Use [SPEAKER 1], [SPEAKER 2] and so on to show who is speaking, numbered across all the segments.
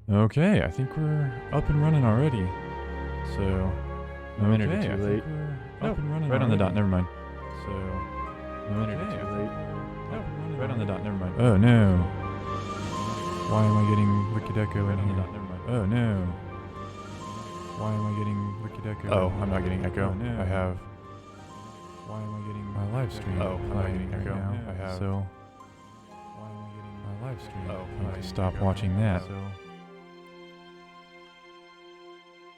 [SPEAKER 1] Okay, I think we're up and running already. So,
[SPEAKER 2] A minute or
[SPEAKER 1] okay,
[SPEAKER 2] two
[SPEAKER 1] I think
[SPEAKER 2] late.
[SPEAKER 1] we're up and running
[SPEAKER 2] Right on the dot.
[SPEAKER 1] already.
[SPEAKER 2] Never mind.
[SPEAKER 1] So,
[SPEAKER 2] A minute or two late. Right on the dot. Never mind.
[SPEAKER 1] oh no. Why am I getting Wicked Echo
[SPEAKER 2] Right
[SPEAKER 1] in
[SPEAKER 2] on the
[SPEAKER 1] here?
[SPEAKER 2] dot. Never mind.
[SPEAKER 1] Oh no. Why am I getting Wicked Echo?
[SPEAKER 2] Oh,
[SPEAKER 1] in here?
[SPEAKER 2] I'm not getting echo.
[SPEAKER 1] Oh, no.
[SPEAKER 2] I have.
[SPEAKER 1] Why am I getting my live stream?
[SPEAKER 2] Oh, I'm not getting
[SPEAKER 1] playing
[SPEAKER 2] echo.
[SPEAKER 1] right now?
[SPEAKER 2] I have.
[SPEAKER 1] So, why am I getting my live stream?
[SPEAKER 2] Oh,
[SPEAKER 1] I
[SPEAKER 2] I'm
[SPEAKER 1] need
[SPEAKER 2] not
[SPEAKER 1] to
[SPEAKER 2] getting
[SPEAKER 1] stop
[SPEAKER 2] echo.
[SPEAKER 1] watching that.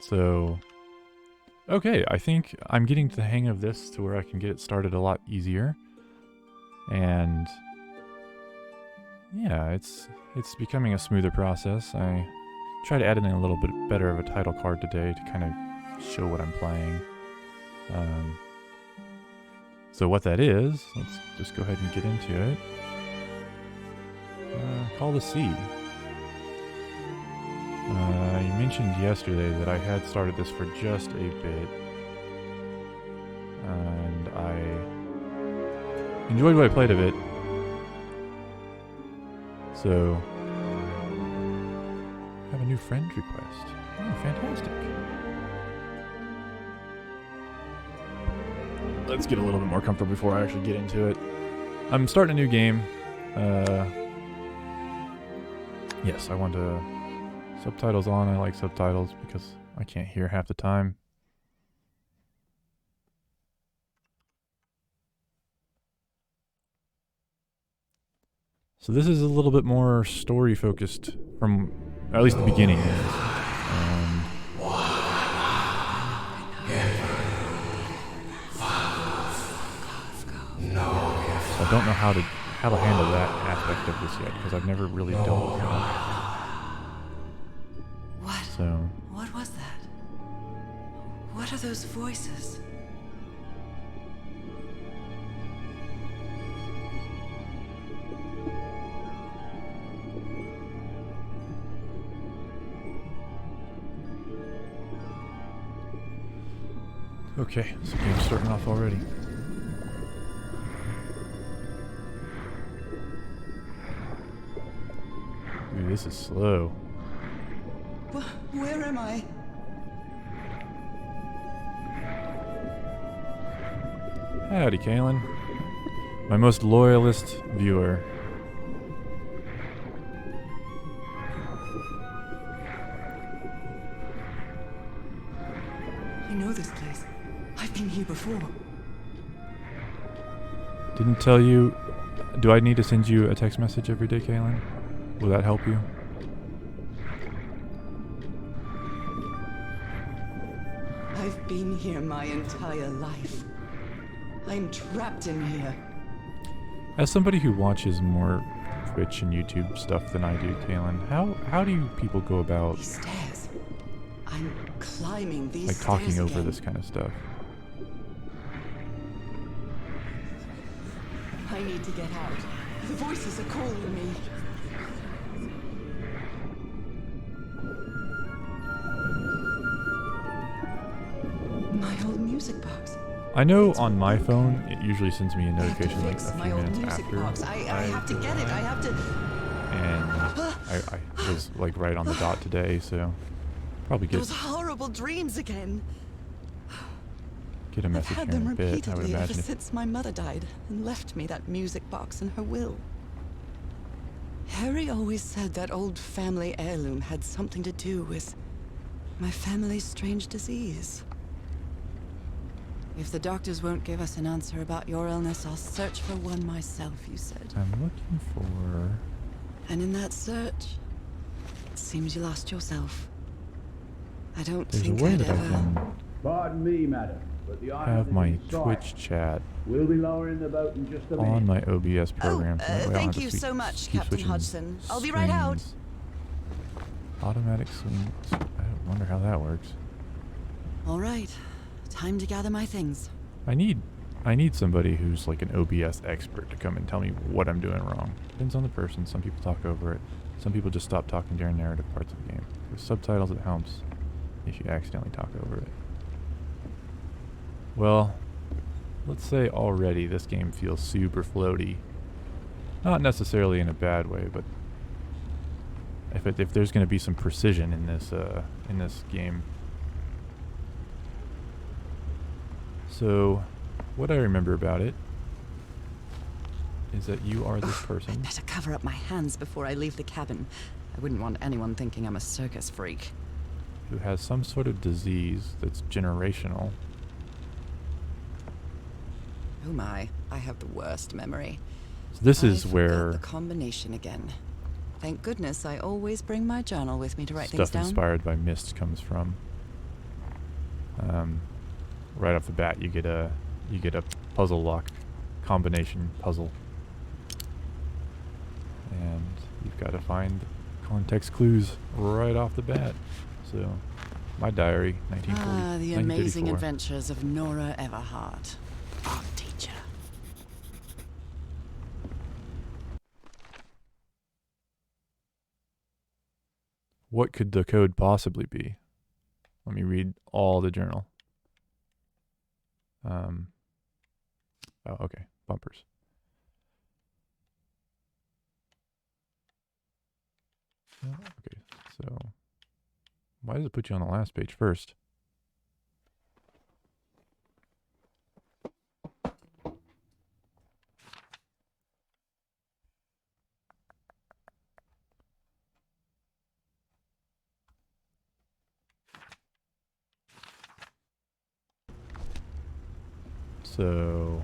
[SPEAKER 1] So, okay, I think I'm getting to the hang of this to where I can get it started a lot easier. And yeah, it's becoming a smoother process. I try to add in a little bit better of a title card today to kind of show what I'm playing. So what that is, let's just go ahead and get into it. Call the Sea. You mentioned yesterday that I had started this for just a bit, and I enjoyed what I played of it. So, I have a new friend request. Oh, fantastic. Let's get a little bit more comfortable before I actually get into it. I'm starting a new game. Yes, I want to... Subtitles on. I like subtitles because I can't hear half the time. So this is a little bit more story focused from, at least the beginning is. So I don't know how to handle that aspect of this yet because I've never really dealt with that.
[SPEAKER 3] What?
[SPEAKER 1] So
[SPEAKER 3] What was that? What are those voices?
[SPEAKER 1] okay, so game's starting off already. Ooh, this is slow.
[SPEAKER 3] Where am I?
[SPEAKER 1] Howdy, Kaylin. My most loyalist viewer.
[SPEAKER 3] I know this place. I've been here before.
[SPEAKER 1] Didn't tell you. Do I need to send you a text message every day, Kaylin? Will that help you?
[SPEAKER 3] I've been here my entire life. I'm trapped in here.
[SPEAKER 1] As somebody who watches more Twitch and YouTube stuff than I do, Kaylin, how do people go about
[SPEAKER 3] These stairs. I'm climbing these
[SPEAKER 1] like
[SPEAKER 3] stairs
[SPEAKER 1] talking over
[SPEAKER 3] again.
[SPEAKER 1] this kind of stuff?
[SPEAKER 3] I need to get out. The voices are calling me. My old music box.
[SPEAKER 1] I know on my phone it usually sends me a
[SPEAKER 3] I have to
[SPEAKER 1] notification like
[SPEAKER 3] fix
[SPEAKER 1] a
[SPEAKER 3] my
[SPEAKER 1] few
[SPEAKER 3] old
[SPEAKER 1] minutes
[SPEAKER 3] music
[SPEAKER 1] after.
[SPEAKER 3] box. I have to get it. I have to.
[SPEAKER 1] And I was like right on the dot today, so probably
[SPEAKER 3] Those horrible dreams again.
[SPEAKER 1] get a
[SPEAKER 3] I've
[SPEAKER 1] message
[SPEAKER 3] had
[SPEAKER 1] here in
[SPEAKER 3] them
[SPEAKER 1] a bit. I would
[SPEAKER 3] repeatedly ever
[SPEAKER 1] imagine.
[SPEAKER 3] since my mother died and left me that music box and her will. Harry always said that old family heirloom had something to do with my family's strange disease. If the doctors won't give us an answer about your illness, I'll search for one myself, you said.
[SPEAKER 1] I'm looking for.
[SPEAKER 3] And in that search, it seems you lost yourself. I don't
[SPEAKER 1] There's a
[SPEAKER 3] think
[SPEAKER 1] way
[SPEAKER 3] I'd
[SPEAKER 1] that I
[SPEAKER 3] ever...
[SPEAKER 1] can
[SPEAKER 4] Pardon me, madam, but the
[SPEAKER 1] have
[SPEAKER 4] island
[SPEAKER 1] my
[SPEAKER 4] is inside.
[SPEAKER 1] Twitch chat
[SPEAKER 4] We'll be lowering the boat in just a minute.
[SPEAKER 1] on my OBS program. so that way I don't
[SPEAKER 3] thank
[SPEAKER 1] have to
[SPEAKER 3] you so much,
[SPEAKER 1] keep
[SPEAKER 3] Captain
[SPEAKER 1] switching
[SPEAKER 3] Hodgson. I'll be right out.
[SPEAKER 1] screens. Automatic swing. I wonder how that works.
[SPEAKER 3] All right, time to gather my things.
[SPEAKER 1] I need somebody who's like an OBS expert to come and tell me what I'm doing wrong. Depends on the person. Some people talk over it. Some people just stop talking during narrative parts of the game. With subtitles, it helps if you accidentally talk over it. Well, let's say already this game feels super floaty. Not necessarily in a bad way, but if there's going to be some precision in this game. So, what I remember about it is that you are this
[SPEAKER 3] I'd
[SPEAKER 1] person
[SPEAKER 3] better cover up my hands before I leave the cabin. I wouldn't want anyone thinking I'm a circus freak.
[SPEAKER 1] who has some sort of disease that's generational.
[SPEAKER 3] Oh my, I have the worst memory.
[SPEAKER 1] So this
[SPEAKER 3] I
[SPEAKER 1] is
[SPEAKER 3] forgot
[SPEAKER 1] where
[SPEAKER 3] the combination again. Thank goodness I always bring my journal with me to write things
[SPEAKER 1] stuff
[SPEAKER 3] down.
[SPEAKER 1] inspired by Myst comes from. Right off the bat, you get a puzzle lock combination puzzle, and you've got to find context clues right off the bat. So, my diary, 1940.
[SPEAKER 3] Ah, the amazing
[SPEAKER 1] 1934.
[SPEAKER 3] adventures of Nora Everhart, art teacher.
[SPEAKER 1] What could the code possibly be? Let me read all the journal. Oh, okay. Bumpers. Okay, so why does it put you on the last page first? So,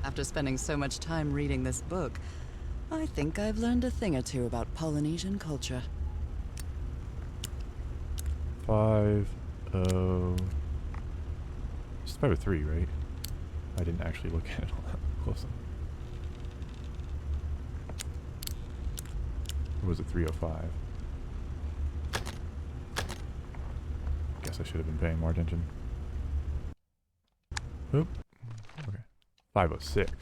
[SPEAKER 3] After spending so much time reading this book, I think I've learned a thing or two about Polynesian culture.
[SPEAKER 1] 5-0. It's 503, right? I didn't actually look at it all that closely. Or was it 305? Guess I should have been paying more attention. Oop. Okay. 506.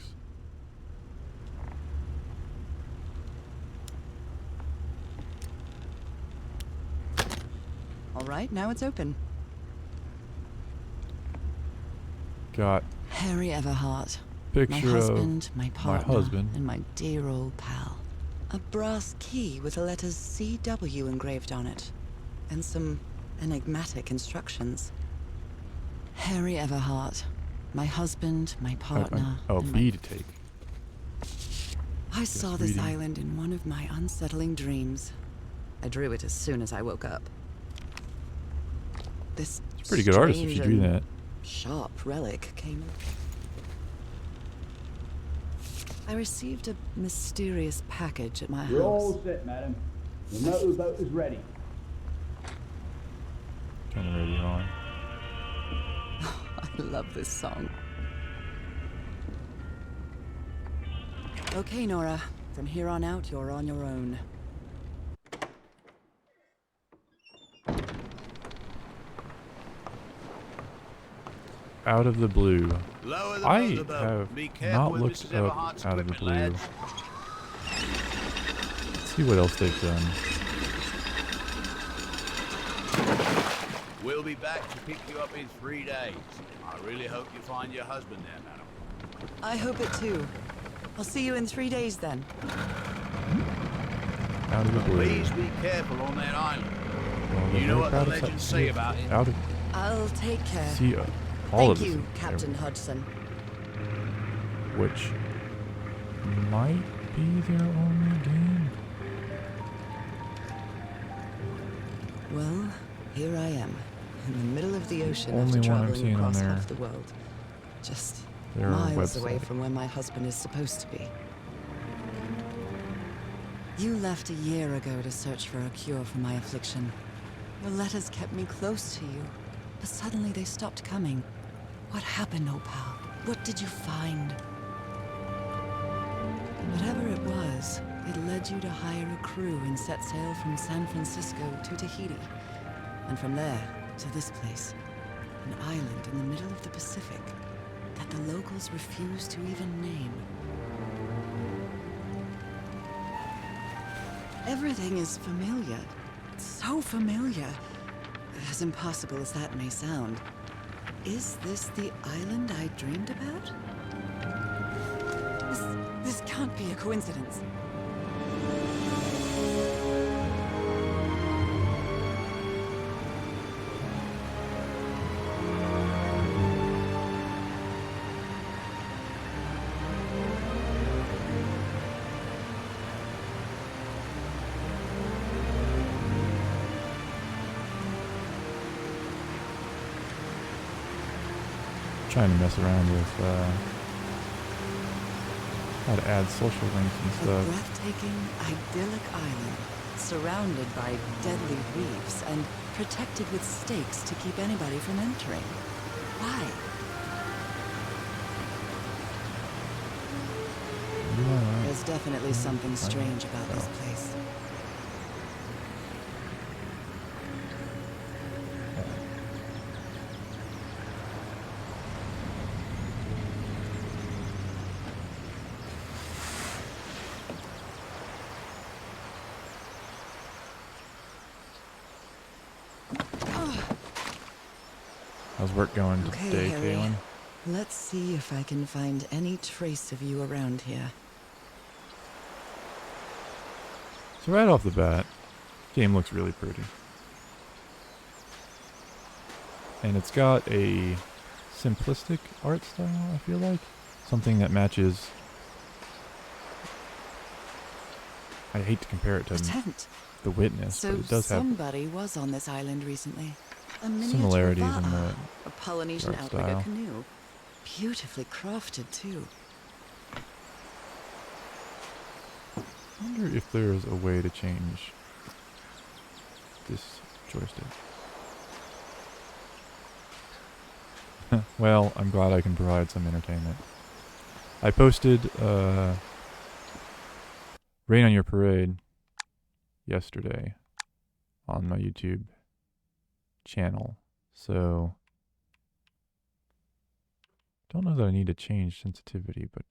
[SPEAKER 3] All right, now it's open.
[SPEAKER 1] Got
[SPEAKER 3] Harry Everhart.
[SPEAKER 1] picture
[SPEAKER 3] My husband, my partner,
[SPEAKER 1] husband.
[SPEAKER 3] and my dear old pal. A brass key with the letters CW engraved on it, and some enigmatic instructions. Harry Everhart. My husband, my partner,
[SPEAKER 1] oh,
[SPEAKER 3] and
[SPEAKER 1] B to take.
[SPEAKER 3] I saw this
[SPEAKER 1] reading.
[SPEAKER 3] island in one of my unsettling dreams. I drew it as soon as I woke up. This
[SPEAKER 1] It's a pretty good artist if you
[SPEAKER 3] strange
[SPEAKER 1] do
[SPEAKER 3] and
[SPEAKER 1] that.
[SPEAKER 3] sharp relic came. I received a mysterious package at my
[SPEAKER 4] You're all
[SPEAKER 3] house.
[SPEAKER 4] set, madam. The motorboat is ready.
[SPEAKER 1] Turn the radio on.
[SPEAKER 3] I love this song. Okay, Nora. From here on out, you're on your own.
[SPEAKER 1] Out of the blue.
[SPEAKER 5] Lower the
[SPEAKER 1] I
[SPEAKER 5] motorboat.
[SPEAKER 1] have
[SPEAKER 5] Be careful
[SPEAKER 1] not
[SPEAKER 5] with
[SPEAKER 1] looked
[SPEAKER 5] Mrs.
[SPEAKER 1] up
[SPEAKER 5] Everhart's
[SPEAKER 1] Out of the
[SPEAKER 5] equipment,
[SPEAKER 1] Blue.
[SPEAKER 5] lads.
[SPEAKER 1] Let's see what else they've done.
[SPEAKER 5] We'll be back to pick you up in 3 days. I really hope you find your husband there, madam.
[SPEAKER 3] I hope it too. I'll see you in 3 days then.
[SPEAKER 1] Out of the blue.
[SPEAKER 5] Please be careful on that island.
[SPEAKER 1] Well, they're
[SPEAKER 5] You know
[SPEAKER 1] very
[SPEAKER 5] what
[SPEAKER 1] proud
[SPEAKER 5] the
[SPEAKER 1] of
[SPEAKER 5] legends
[SPEAKER 1] that-
[SPEAKER 5] say about it.
[SPEAKER 1] Out of
[SPEAKER 3] I'll take care.
[SPEAKER 1] see all
[SPEAKER 3] Thank
[SPEAKER 1] of this,
[SPEAKER 3] you, Captain Hodgson.
[SPEAKER 1] which might be their only game.
[SPEAKER 3] Well, here I am, in the middle of the ocean
[SPEAKER 1] Only
[SPEAKER 3] after
[SPEAKER 1] one I'm
[SPEAKER 3] traveling
[SPEAKER 1] seeing on
[SPEAKER 3] across
[SPEAKER 1] there.
[SPEAKER 3] half the world. Just
[SPEAKER 1] Their
[SPEAKER 3] miles away
[SPEAKER 1] website.
[SPEAKER 3] from where my husband is supposed to be. You left a year ago to search for a cure for my affliction. Your letters kept me close to you, but suddenly they stopped coming. What happened, Opal? What did you find? Whatever it was, it led you to hire a crew and set sail from San Francisco to Tahiti. And from there to this place, an island in the middle of the Pacific that the locals refuse to even name. Everything is familiar. So familiar. As impossible as that may sound. Is this the island I dreamed about? This can't be a coincidence.
[SPEAKER 1] trying to mess around with how to add social links and
[SPEAKER 3] A
[SPEAKER 1] stuff.
[SPEAKER 3] breathtaking, idyllic island, surrounded by deadly reefs and protected with stakes to keep anybody from entering. Why?
[SPEAKER 1] Yeah,
[SPEAKER 3] There's definitely something strange about this place.
[SPEAKER 1] how's work going
[SPEAKER 3] Okay,
[SPEAKER 1] today,
[SPEAKER 3] Harry.
[SPEAKER 1] Kaylin?
[SPEAKER 3] Let's see if I can find any trace of you around here.
[SPEAKER 1] So right off the bat, game looks really pretty. And it's got a simplistic art style, I feel like. Something that matches... I hate to compare it to
[SPEAKER 3] A tent.
[SPEAKER 1] The Witness,
[SPEAKER 3] So
[SPEAKER 1] but it does have
[SPEAKER 3] somebody was on this island recently. A miniature
[SPEAKER 1] similarities in
[SPEAKER 3] Va'a,
[SPEAKER 1] the
[SPEAKER 3] a Polynesian
[SPEAKER 1] art
[SPEAKER 3] outrigger
[SPEAKER 1] style.
[SPEAKER 3] canoe. Beautifully crafted, too.
[SPEAKER 1] I wonder if there's a way to change this joystick. Well, I'm glad I can provide some entertainment. I posted Rain on Your Parade yesterday on my YouTube channel. So don't know that I need to change sensitivity, but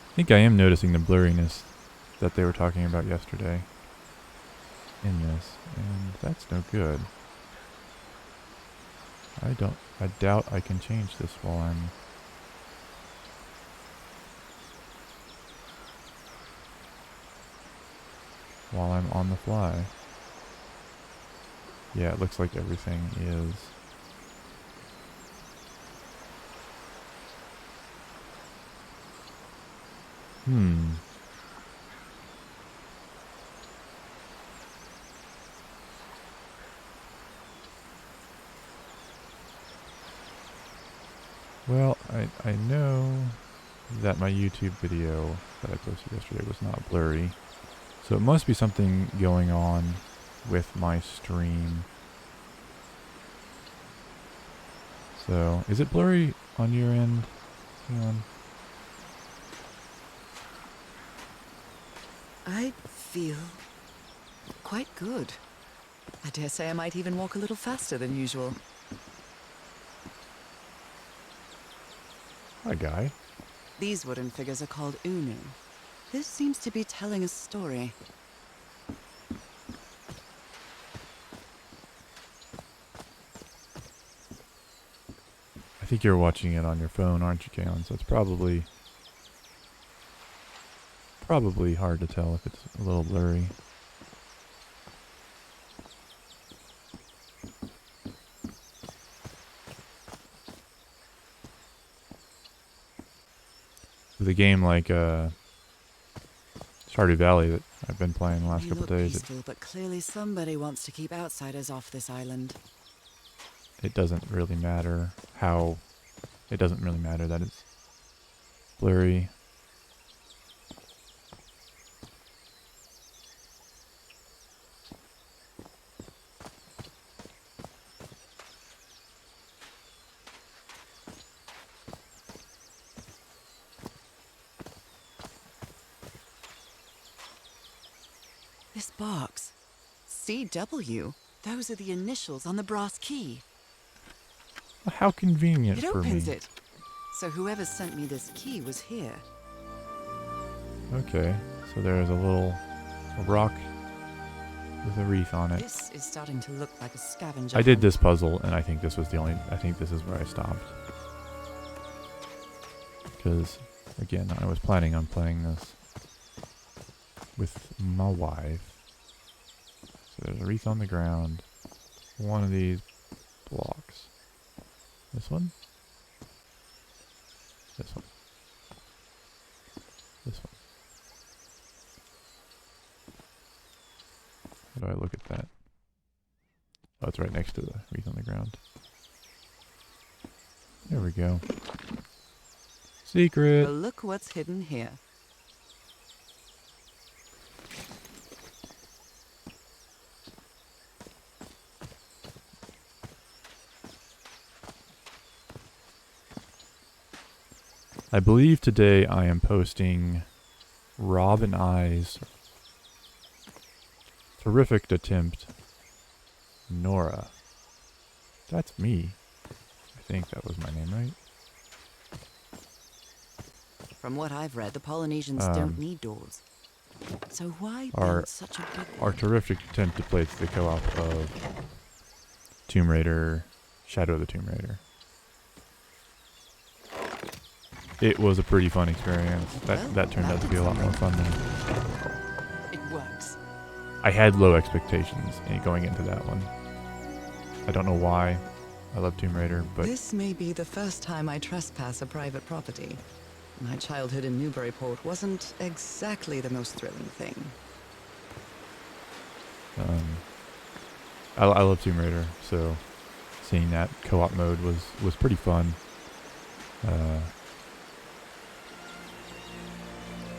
[SPEAKER 1] I think I am noticing the blurriness that they were talking about yesterday in this, and that's no good. I doubt I can change this while I'm on the fly. Yeah, it looks like everything is Well, I know that my YouTube video that I posted yesterday was not blurry. So it must be something going on with my stream. So, is it blurry on your end? Hang on.
[SPEAKER 3] I feel quite good. I dare say I might even walk a little faster than usual.
[SPEAKER 1] Hi, guy.
[SPEAKER 3] These wooden figures are called Unu. This seems to be telling a story.
[SPEAKER 1] I think you're watching it on your phone, aren't you, Kalen? So it's probably hard to tell if it's a little blurry. With a game like Stardew Valley that I've been playing the last
[SPEAKER 3] They
[SPEAKER 1] couple
[SPEAKER 3] look
[SPEAKER 1] days,
[SPEAKER 3] peaceful, but clearly somebody wants to keep outsiders off this island.
[SPEAKER 1] it doesn't really matter how... It doesn't really matter that it's blurry.
[SPEAKER 3] This box. CW. Those are the initials on the brass key.
[SPEAKER 1] How convenient
[SPEAKER 3] It
[SPEAKER 1] for me.
[SPEAKER 3] opens it. So whoever sent me this key was here.
[SPEAKER 1] Okay, so there's a rock with a wreath on it.
[SPEAKER 3] This is starting to look like a scavenger
[SPEAKER 1] I did
[SPEAKER 3] hunt.
[SPEAKER 1] this puzzle, and I think this was I think this is where I stopped. Because, again, I was planning on playing this with my wife. So there's a wreath on the ground. One of these blocks. This one? This one. This one. How do I look at that? Oh, it's right next to the wreath on the ground. There we go. Secret!
[SPEAKER 3] Well, look what's hidden here.
[SPEAKER 1] I believe today I am posting Rob and I's terrific attempt. Nora. That's me. I think that was my name, right?
[SPEAKER 3] From what I've read, the Polynesians don't need doors. So why
[SPEAKER 1] Our-
[SPEAKER 3] build such a big
[SPEAKER 1] Our
[SPEAKER 3] one?
[SPEAKER 1] terrific attempt to play the co-op of Tomb Raider, Shadow of the Tomb Raider. It was a pretty fun experience. That turned out to be a lot more fun than
[SPEAKER 3] It works.
[SPEAKER 1] I had low expectations going into that one. I don't know why. I love Tomb Raider, but
[SPEAKER 3] This may be the first time I trespass a private property. My childhood in Newburyport wasn't exactly the most thrilling thing.
[SPEAKER 1] I love Tomb Raider, so seeing that co-op mode was pretty fun.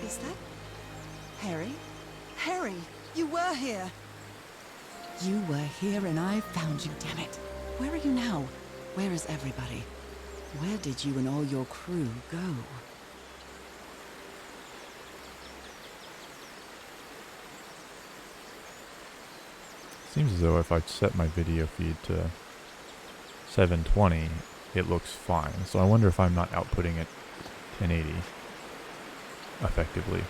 [SPEAKER 3] Is that Harry? Harry, you were here. You were here and I found you, damn it. Where are you now? Where is everybody? Where did you and all your crew go?
[SPEAKER 1] Seems as though if I set my video feed to 720, it looks fine. So I wonder if I'm not outputting it 1080 effectively.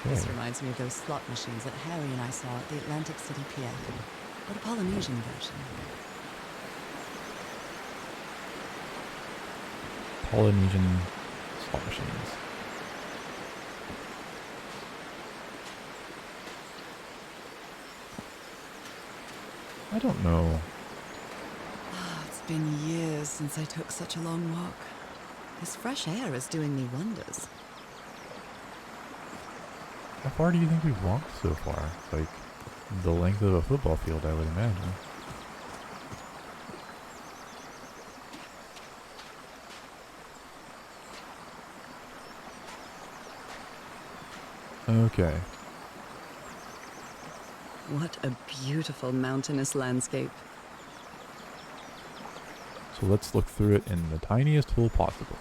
[SPEAKER 3] This
[SPEAKER 1] Okay.
[SPEAKER 3] reminds me of those slot machines that Harry and I saw at the Atlantic City Pier. But a Polynesian version.
[SPEAKER 1] Polynesian slot machines. I don't know.
[SPEAKER 3] It's been years since I took such a long walk. This fresh air is doing me wonders.
[SPEAKER 1] How far do you think we've walked so far? Like, the length of a football field, I would imagine. Okay.
[SPEAKER 3] What a beautiful mountainous landscape.
[SPEAKER 1] So let's look through it in the tiniest hole possible,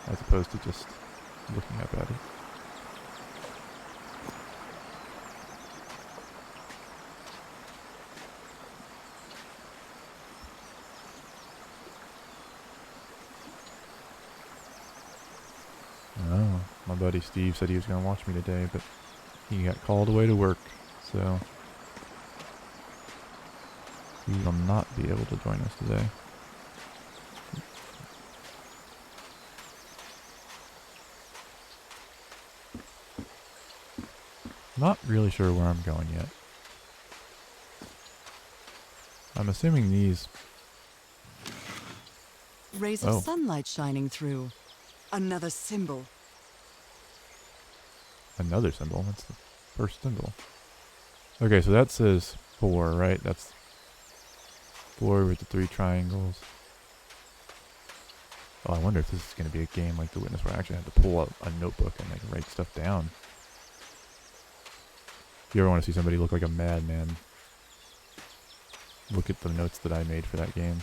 [SPEAKER 1] as opposed to just looking up at it. Oh, my buddy Steve said he was going to watch me today, but he got called away to work, so he will not be able to join us today. Not really sure where I'm going yet. I'm assuming these...
[SPEAKER 3] Rays
[SPEAKER 1] Oh.
[SPEAKER 3] of sunlight shining through. Another symbol.
[SPEAKER 1] Another symbol. That's the first symbol. Okay, so that says 4, right? That's 4 with the 3 triangles. Oh, I wonder if this is going to be a game like The Witness where I actually have to pull out a notebook and like write stuff down. If you ever want to see somebody look like a madman, look at the notes that I made for that game.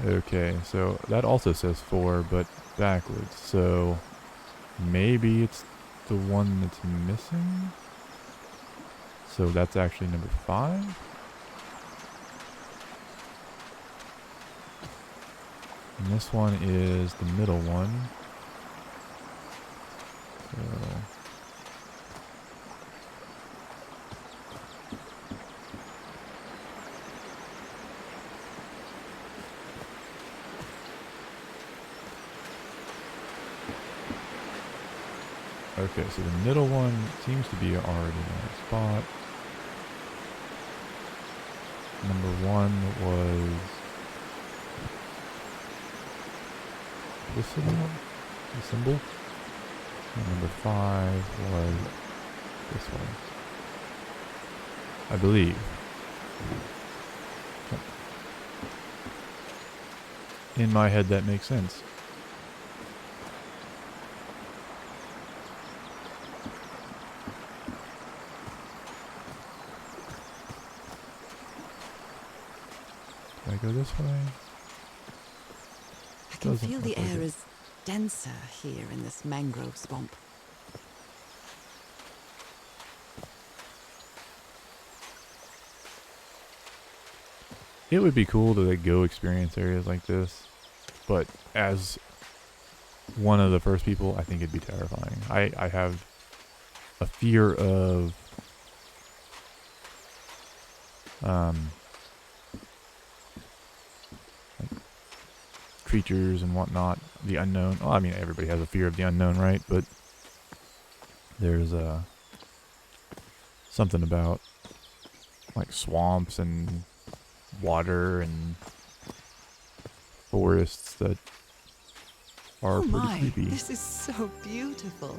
[SPEAKER 1] Okay, so that also says 4, but backwards. So maybe it's the one that's missing. So that's actually number 5. And this one is the middle one. So Okay, so the middle one seems to be already in a spot. Number 1 was this symbol? The symbol? And number 5 was this one. I believe. In my head, that makes sense. Do I go this way?
[SPEAKER 3] I can
[SPEAKER 1] Doesn't
[SPEAKER 3] feel the
[SPEAKER 1] look like
[SPEAKER 3] air
[SPEAKER 1] it.
[SPEAKER 3] is denser here in this mangrove swamp.
[SPEAKER 1] It would be cool to like go experience areas like this, but as one of the first people, I think it'd be terrifying. I have a fear of like creatures and whatnot, the unknown. Well, I mean, everybody has a fear of the unknown, right? But there's something about like swamps and water and forests that are
[SPEAKER 3] Oh
[SPEAKER 1] pretty
[SPEAKER 3] my,
[SPEAKER 1] creepy.
[SPEAKER 3] this is so beautiful.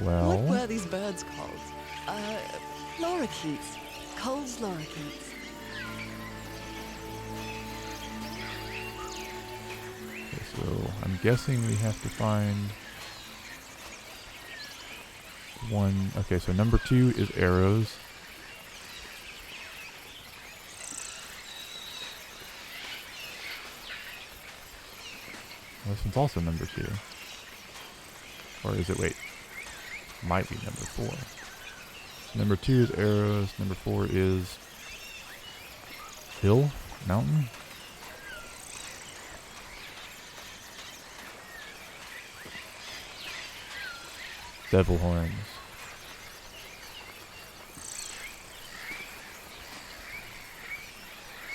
[SPEAKER 1] Well,
[SPEAKER 3] What were these birds called? Lorikeets. Cole's lorikeets.
[SPEAKER 1] okay, so I'm guessing we have to find one. Okay, so number 2 is arrows. This one's also number 2. Or is it, wait, might be number 4. Number 2 is arrows, number 4 is hill, mountain. Devil horns.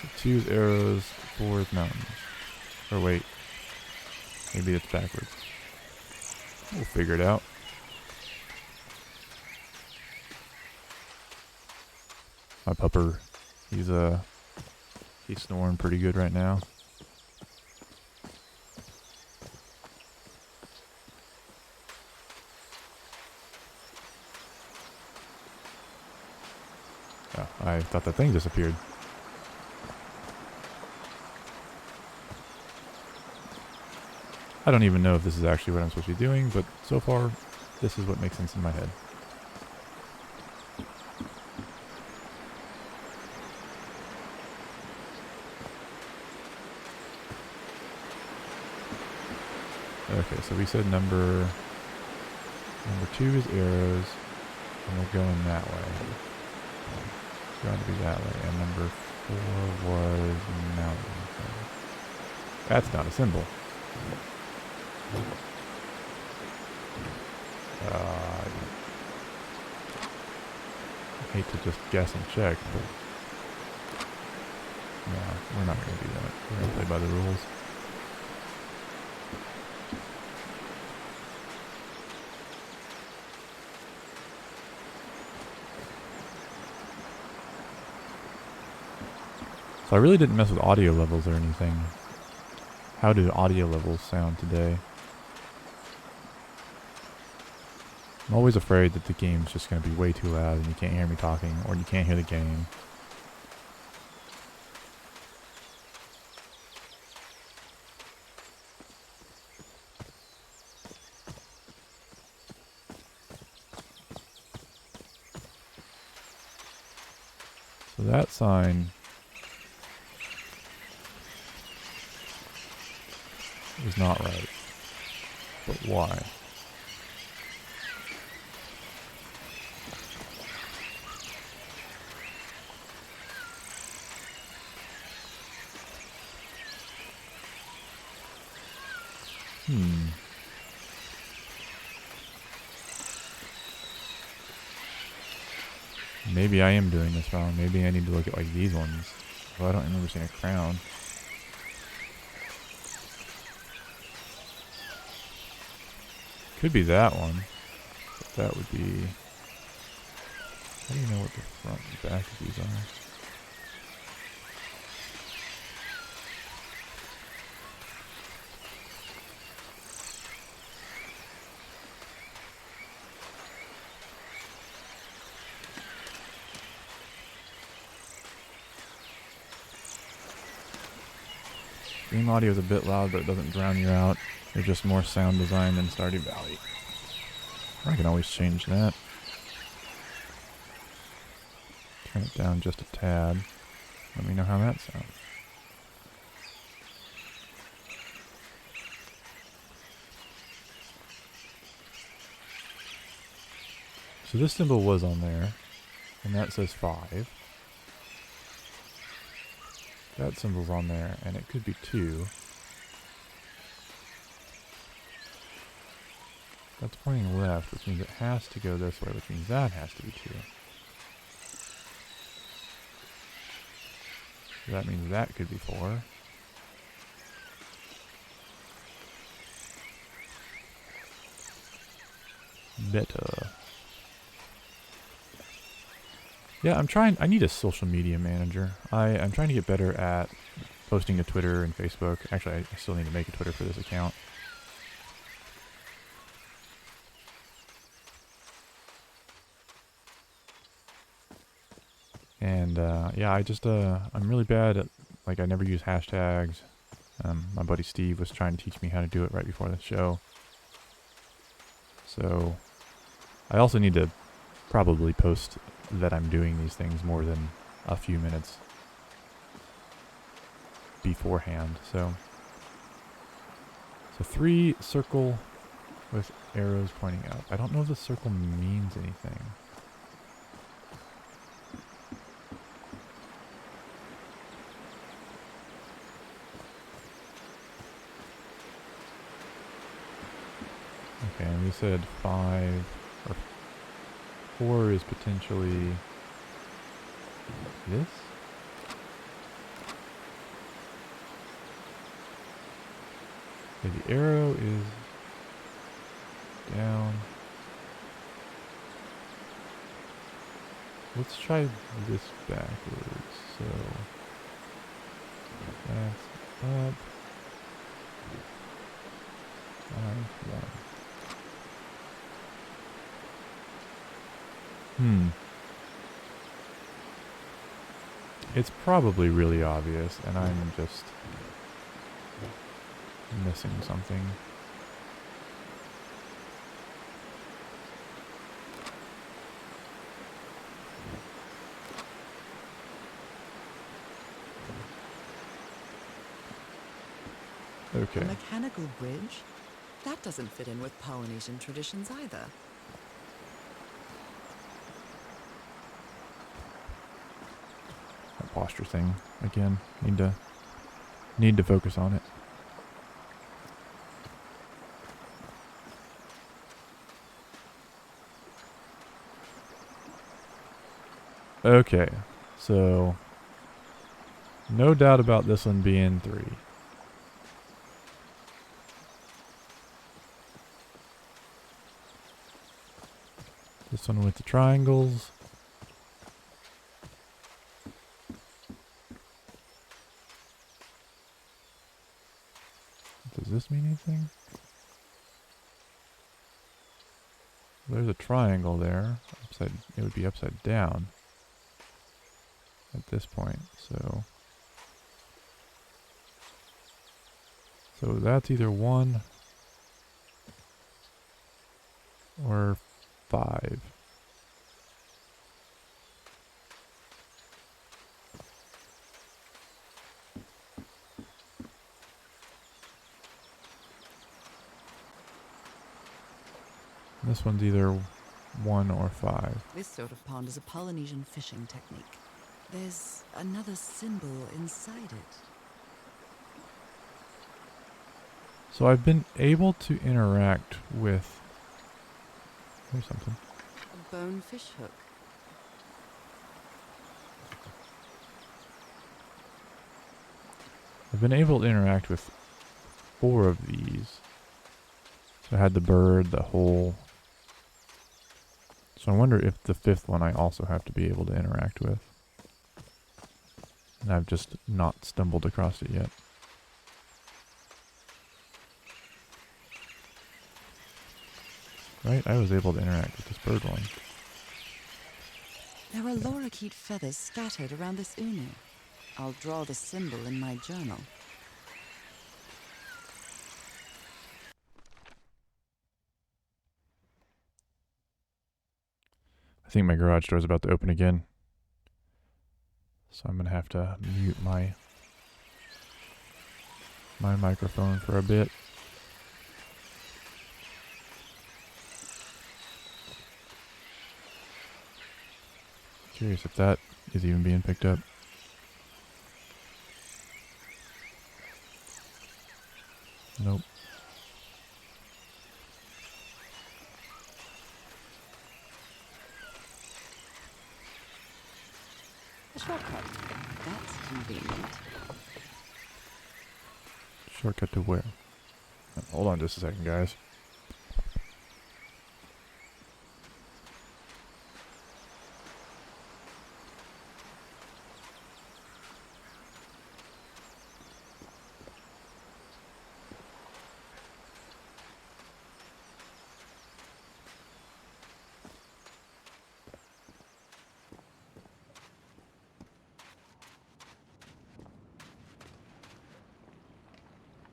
[SPEAKER 1] So 2 is arrows, 4 is mountains. Or wait, maybe it's backwards. We'll figure it out. My pupper, he's snoring pretty good right now. Oh, I thought that thing disappeared. I don't even know if this is actually what I'm supposed to be doing, but so far, this is what makes sense in my head. Okay, so we said number 2 is arrows, and we're going that way. It's going to be that way, and number 4 was mountain. That's not a symbol. I hate to just guess and check, but no, we're not going to do that. We're going to play by the rules. So I really didn't mess with audio levels or anything. How do audio levels sound today? I'm always afraid that the game's just going to be way too loud and you can't hear me talking, or you can't hear the game. So that sign is not right. But why? Maybe I am doing this wrong. Maybe I need to look at like these ones. Well, I don't remember seeing a crown. Could be that one. But that would be... How do you know what the front and back of these are? Game audio is a bit loud, but it doesn't drown you out. There's just more sound design than Stardew Valley. I can always change that. Turn it down just a tad. Let me know how that sounds. So this symbol was on there, and that says 5. That symbol's on there, and it could be 2. That's pointing left, which means it has to go this way, which means that has to be 2. So that means that could be 4. Better. Yeah, I need a social media manager. I'm trying to get better at posting to Twitter and Facebook. Actually, I still need to make a Twitter for this account. And, yeah, I'm really bad at, like, I never use hashtags. My buddy Steve was trying to teach me how to do it right before the show. So, I also need to probably post that I'm doing these things more than a few minutes beforehand. So 3 circle with arrows pointing up. I don't know if the circle means anything. Okay, and we said 5 or 4 is potentially this? Okay, the arrow is down. Let's try this backwards. So that's up. 5, 1. It's probably really obvious, and I'm just missing something. Okay.
[SPEAKER 3] A mechanical bridge? That doesn't fit in with Polynesian traditions either.
[SPEAKER 1] That posture thing again. Need to focus on it. Okay, so no doubt about this one being 3. This one with the triangles. Does this mean anything? There's a triangle there. It would be upside down at this point. So that's either 1 or 5. This one's either 1 or 5.
[SPEAKER 3] This sort of pond is a Polynesian fishing technique. There's another symbol inside it.
[SPEAKER 1] So I've been able to interact with... Here's something.
[SPEAKER 3] A bone fish hook.
[SPEAKER 1] I've been able to interact with 4 of these. So I had the bird, the hole. So I wonder if the fifth one I also have to be able to interact with. And I've just not stumbled across it yet. Right? I was able to interact with this bird one.
[SPEAKER 3] There are lorikeet feathers scattered around this Unu. I'll draw the symbol in my journal.
[SPEAKER 1] I think my garage door is about to open again. So I'm going to have to mute my microphone for a bit. Curious if that is even being picked up. Nope.
[SPEAKER 3] A shortcut. That's convenient.
[SPEAKER 1] Shortcut to where? Hold on just a second, guys.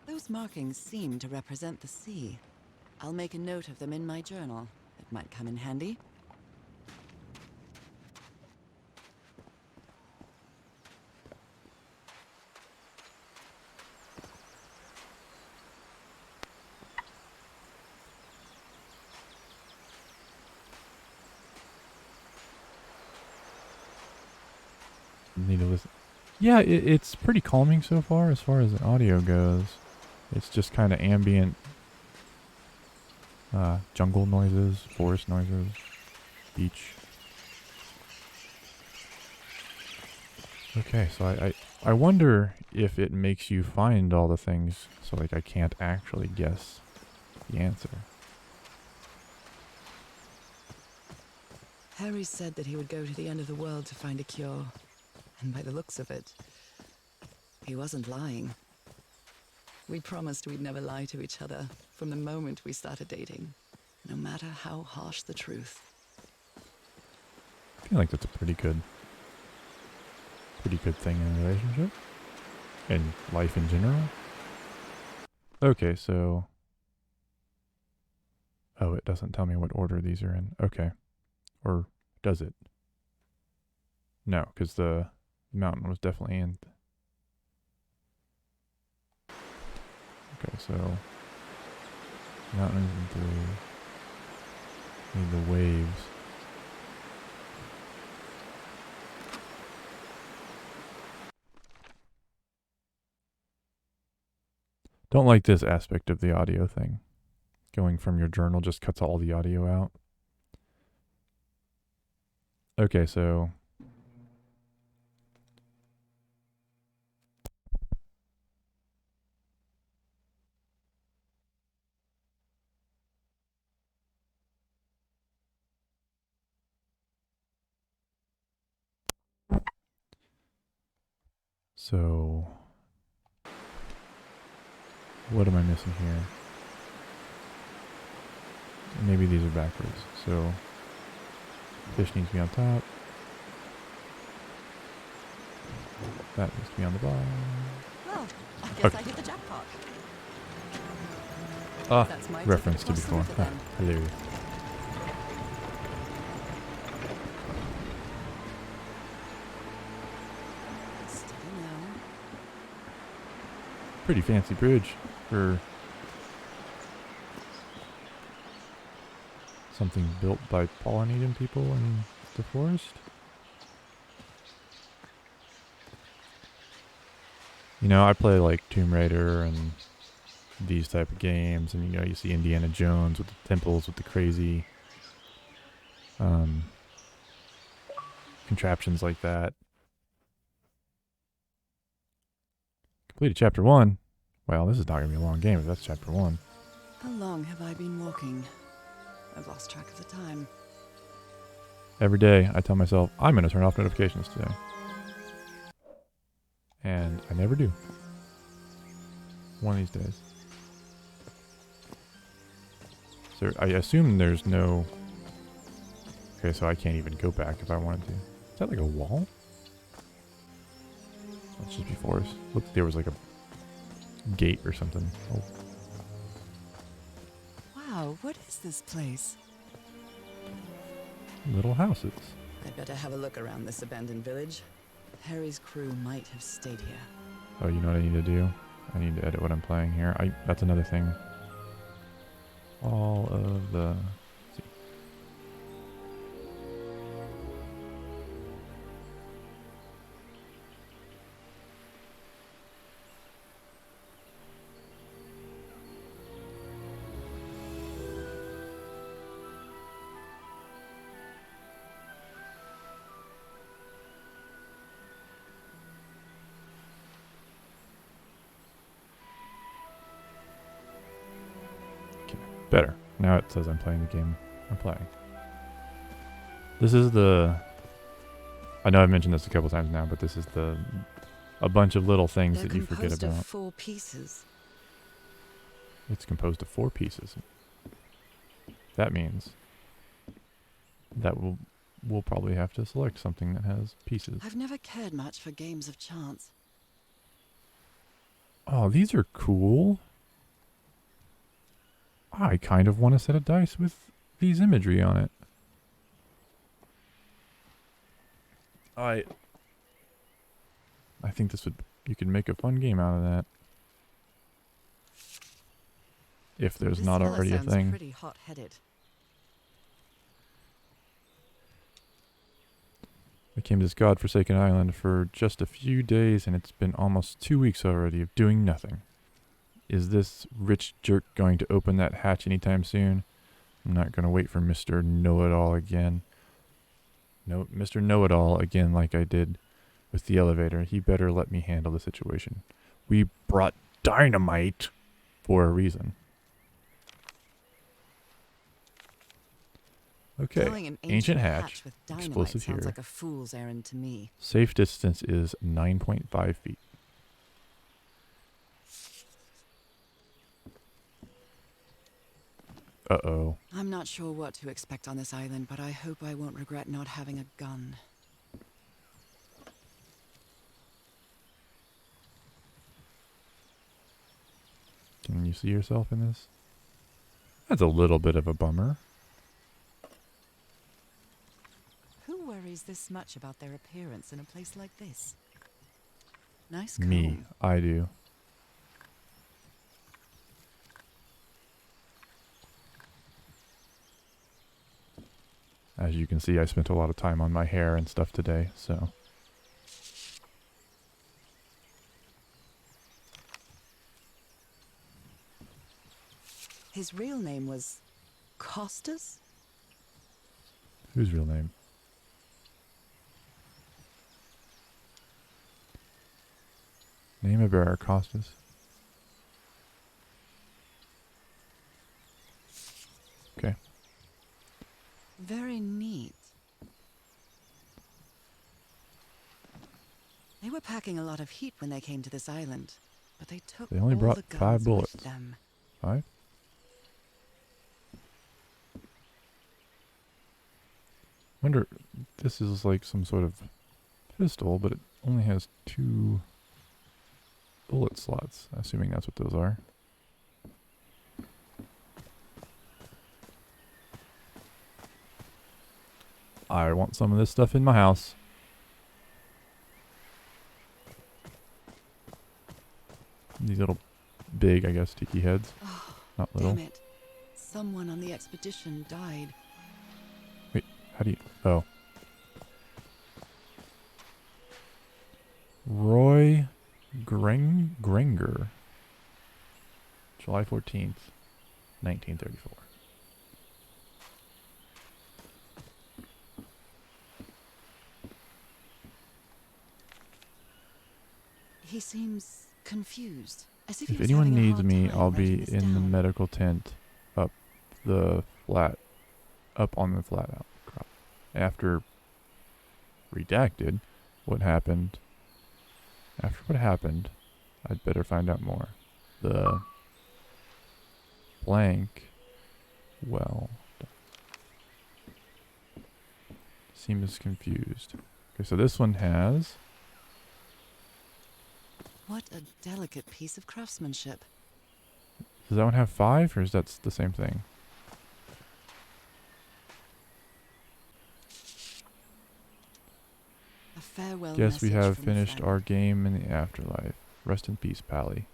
[SPEAKER 3] Those markings seem to represent the sea. I'll make a note of them in my journal. It might come in handy.
[SPEAKER 1] Need to listen. Yeah, it's pretty calming so far as the audio goes. It's just kind of ambient jungle noises, forest noises, beach. Okay, so I wonder if it makes you find all the things, so like I can't actually guess the answer.
[SPEAKER 3] Harry said that he would go to the end of the world to find a cure. And by the looks of it, he wasn't lying. We promised we'd never lie to each other from the moment we started dating, no matter how harsh the truth.
[SPEAKER 1] I feel like that's a pretty good thing in a relationship. And life in general. Okay, so... Oh, it doesn't tell me what order these are in. Okay. Or does it? No, because the mountain was definitely in... Okay, so... Mountains in 3. Need the waves. Don't like this aspect of the audio thing. Going from your journal just cuts all the audio out. Okay, so... So... What am I missing here? Maybe these are backwards. So... Fish needs to be on top. That needs to be on the bottom.
[SPEAKER 3] Well, I guess
[SPEAKER 1] Okay.
[SPEAKER 3] I hit the jackpot.
[SPEAKER 1] Ah,
[SPEAKER 3] That's my
[SPEAKER 1] reference to
[SPEAKER 3] ticket across the
[SPEAKER 1] before.
[SPEAKER 3] river
[SPEAKER 1] Ah,
[SPEAKER 3] then.
[SPEAKER 1] hilarious.
[SPEAKER 3] Steady now.
[SPEAKER 1] Pretty fancy bridge for something built by Polynesian people in the forest. You know, I play like Tomb Raider and these type of games, and you know, you see Indiana Jones with the temples with the crazy contraptions like that. Completed chapter 1. Well, this is not gonna be a long game if that's chapter 1.
[SPEAKER 3] How long have I been walking? I've lost track of the time.
[SPEAKER 1] Every day, I tell myself, I'm going to turn off notifications today. And I never do. One of these days. So I assume there's no... Okay, so I can't even go back if I wanted to. Is that like a wall? That's just before us. Looked like there was like a gate or something. Oh,
[SPEAKER 3] Wow, what is this place?
[SPEAKER 1] little houses.
[SPEAKER 3] I'd better have a look around this abandoned village. Harry's crew might have stayed here.
[SPEAKER 1] Oh, you know what I need to do? I need to edit what I'm playing here. That's another thing. All of the... let's see. Better. Now it says I'm playing the game I'm playing. This is the... I know I've mentioned this a couple times now, but this is a bunch of little things
[SPEAKER 3] They're
[SPEAKER 1] that you forget
[SPEAKER 3] composed
[SPEAKER 1] about.
[SPEAKER 3] of 4 pieces.
[SPEAKER 1] It's composed of 4 pieces. That means that we'll probably have to select something that has pieces.
[SPEAKER 3] I've never cared much for games of chance.
[SPEAKER 1] Oh, these are cool. I kind of want a set of dice with these imagery on it. I think this would... you could make a fun game out of that. If there's
[SPEAKER 3] This
[SPEAKER 1] not
[SPEAKER 3] fella
[SPEAKER 1] already a
[SPEAKER 3] sounds
[SPEAKER 1] thing.
[SPEAKER 3] pretty hot-headed.
[SPEAKER 1] We came to this godforsaken island for just a few days, and it's been almost 2 weeks already of doing nothing. Is this rich jerk going to open that hatch anytime soon? I'm not going to wait for Mr. Know-It-All again. No, Mr. Know-It-All again like I did with the elevator. He better let me handle the situation. We brought dynamite for a reason. Okay,
[SPEAKER 3] Killing an
[SPEAKER 1] ancient hatch,
[SPEAKER 3] with dynamite
[SPEAKER 1] explosive
[SPEAKER 3] sounds
[SPEAKER 1] here.
[SPEAKER 3] like a fool's errand to me.
[SPEAKER 1] Safe distance is 9.5 feet. Uh-oh.
[SPEAKER 3] I'm not sure what to expect on this island, but I hope I won't regret not having a gun.
[SPEAKER 1] Can you see yourself in this? That's a little bit of a bummer.
[SPEAKER 3] Who worries this much about their appearance in a place like this? Nice comb.
[SPEAKER 1] Me. I do. As you can see, I spent a lot of time on my hair and stuff today, so...
[SPEAKER 3] His real name was Costas?
[SPEAKER 1] Whose real name? Name of bearer, Costas. Okay.
[SPEAKER 3] Very neat. They were packing a lot of heat when they came to this island, but they took
[SPEAKER 1] They only
[SPEAKER 3] all
[SPEAKER 1] brought
[SPEAKER 3] the
[SPEAKER 1] 5
[SPEAKER 3] guns
[SPEAKER 1] bullets.
[SPEAKER 3] with them.
[SPEAKER 1] 5? Wonder, this is like some sort of pistol, but it only has 2 bullet slots. Assuming that's what those are. I want some of this stuff in my house. These little big, I guess, tiki heads.
[SPEAKER 3] Oh,
[SPEAKER 1] Not little.
[SPEAKER 3] damn it. Someone on the expedition died.
[SPEAKER 1] How do you... Oh. Roy Grenger. July 14th, 1934.
[SPEAKER 3] He seems confused. As if
[SPEAKER 1] If
[SPEAKER 3] he was
[SPEAKER 1] anyone
[SPEAKER 3] having a
[SPEAKER 1] needs
[SPEAKER 3] hard
[SPEAKER 1] me,
[SPEAKER 3] time
[SPEAKER 1] I'll
[SPEAKER 3] writing
[SPEAKER 1] be
[SPEAKER 3] this
[SPEAKER 1] in the
[SPEAKER 3] down.
[SPEAKER 1] medical tent up the flat, up on the flat outcrop. After redacted, what happened? After what happened, I'd better find out more. The blank, well, seems confused. Okay, so this one has.
[SPEAKER 3] What a delicate piece of craftsmanship.
[SPEAKER 1] Does that one have 5, or is that the same thing?
[SPEAKER 3] A farewell
[SPEAKER 1] Guess we
[SPEAKER 3] message
[SPEAKER 1] have
[SPEAKER 3] from a
[SPEAKER 1] finished
[SPEAKER 3] friend.
[SPEAKER 1] our game in the afterlife. Rest in peace, Pally.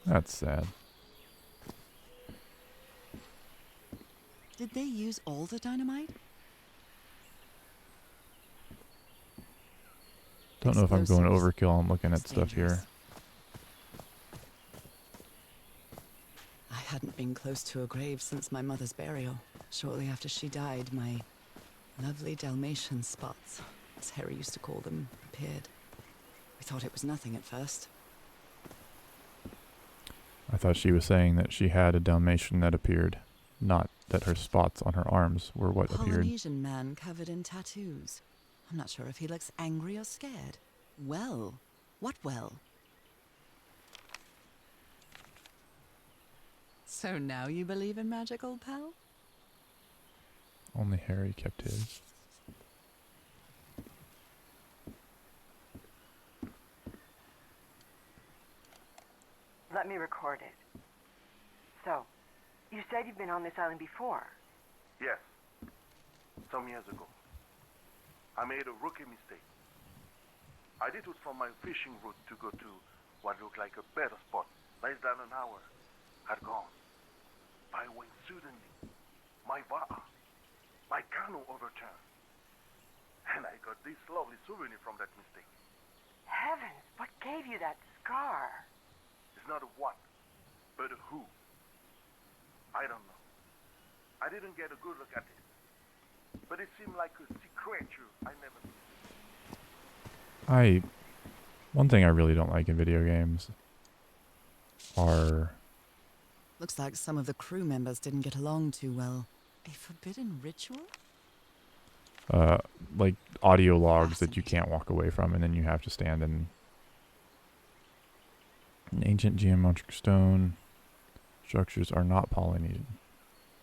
[SPEAKER 1] That's sad.
[SPEAKER 3] Did they use all the dynamite?
[SPEAKER 1] Don't know if I'm going
[SPEAKER 3] Explosives.
[SPEAKER 1] overkill. I'm looking at
[SPEAKER 3] It's
[SPEAKER 1] stuff here.
[SPEAKER 3] dangerous. I hadn't been close to a grave since my mother's burial. Shortly after she died, my lovely Dalmatian spots, as Harry used to call them, appeared. We thought it was nothing at first.
[SPEAKER 1] I thought she was saying that she had a Dalmatian that appeared, not that her spots on her arms were what appeared.
[SPEAKER 3] Polynesian man covered in tattoos. I'm not sure if he looks angry or scared. Well, what well? So now you believe in magic, old pal?
[SPEAKER 1] Only Harry kept his.
[SPEAKER 6] Let me record it. So, you said you've been on this island before.
[SPEAKER 7] Yes, some years ago. I made a rookie mistake. I did it from my fishing route to go to what looked like a better spot, less than an hour had gone. By when suddenly, my canoe overturned. And I got this lovely souvenir from that mistake.
[SPEAKER 6] Heavens, what gave you that scar?
[SPEAKER 7] It's not a what, but a who. I don't know. I didn't get a good look at it. But it seemed like a sea creature I never seen.
[SPEAKER 1] One thing I really don't like in video games are
[SPEAKER 3] Looks like some of the crew members didn't get along too well. A forbidden ritual?
[SPEAKER 1] like audio logs that you
[SPEAKER 3] Fascinating.
[SPEAKER 1] can't walk away from, and then you have to stand in an ancient geometric stone. Structures are not Polynesian.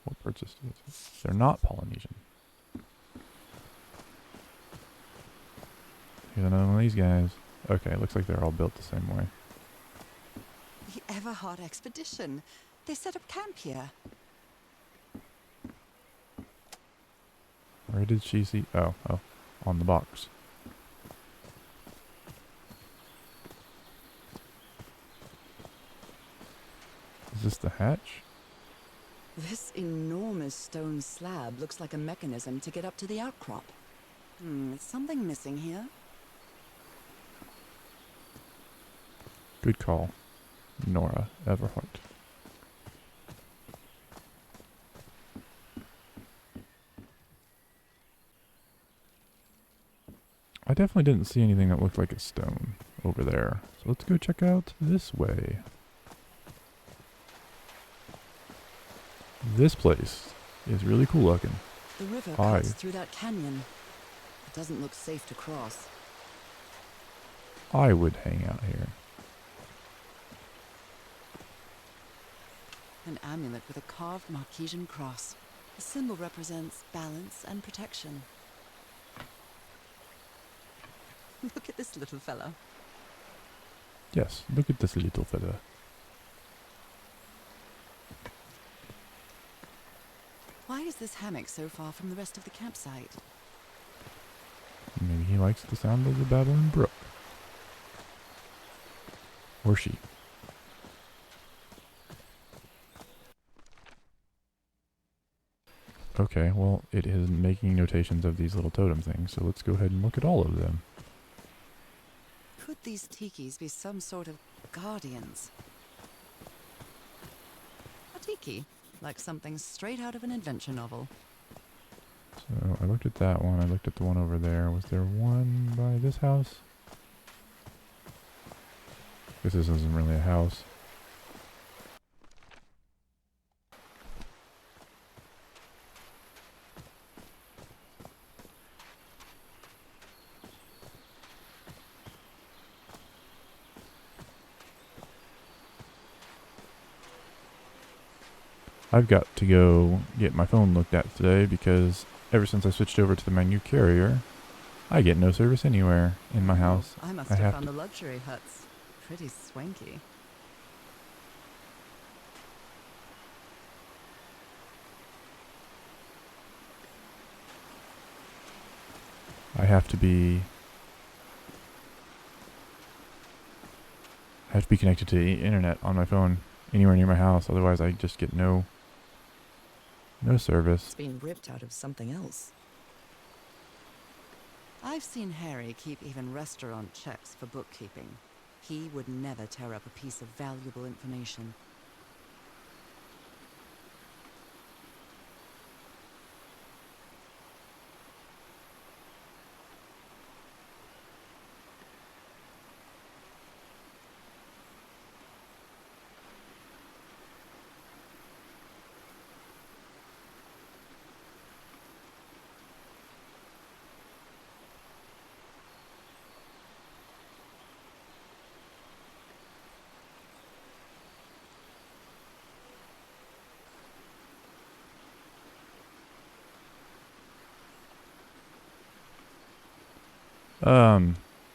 [SPEAKER 1] What purchase is it? They're not Polynesian. Here's another one of these guys. Okay, looks like they're all built the same way.
[SPEAKER 3] The Everhard expedition. They set up camp here.
[SPEAKER 1] Where did she see? Oh, on the box. Is this the hatch?
[SPEAKER 3] This enormous stone slab looks like a mechanism to get up to the outcrop. Is something missing here?
[SPEAKER 1] Good call, Nora Everhart. I definitely didn't see anything that looked like a stone over there. So let's go check out this way. This place is really cool looking.
[SPEAKER 3] The river
[SPEAKER 1] Aye.
[SPEAKER 3] cuts through that canyon. It doesn't look safe to cross.
[SPEAKER 1] I would hang out here.
[SPEAKER 3] An amulet with a carved Marquesian cross. The symbol represents balance and protection. Look at this little fellow.
[SPEAKER 1] Yes, look at this little fella.
[SPEAKER 3] Why is this hammock so far from the rest of the campsite?
[SPEAKER 1] Maybe he likes the sound of the babbling brook. Or she. Okay, well, it is making notations of these little totem things, so let's go ahead and look at all of them.
[SPEAKER 3] Could these tikis be some sort of guardians? A tiki, like something straight out of an adventure novel.
[SPEAKER 1] So I looked at that one. I looked at the one over there. Was there one by this house? Guess this isn't really a house. I've got to go get my phone looked at today because ever since I switched over to my new carrier, I get no service anywhere in my house.
[SPEAKER 3] I must
[SPEAKER 1] I
[SPEAKER 3] have
[SPEAKER 1] have
[SPEAKER 3] found
[SPEAKER 1] to-
[SPEAKER 3] the luxury huts. Pretty swanky.
[SPEAKER 1] I have to be connected to the internet on my phone anywhere near my house, otherwise I just get no service.
[SPEAKER 3] It's been ripped out of something else. I've seen Harry keep even restaurant checks for bookkeeping. He would never tear up a piece of valuable information.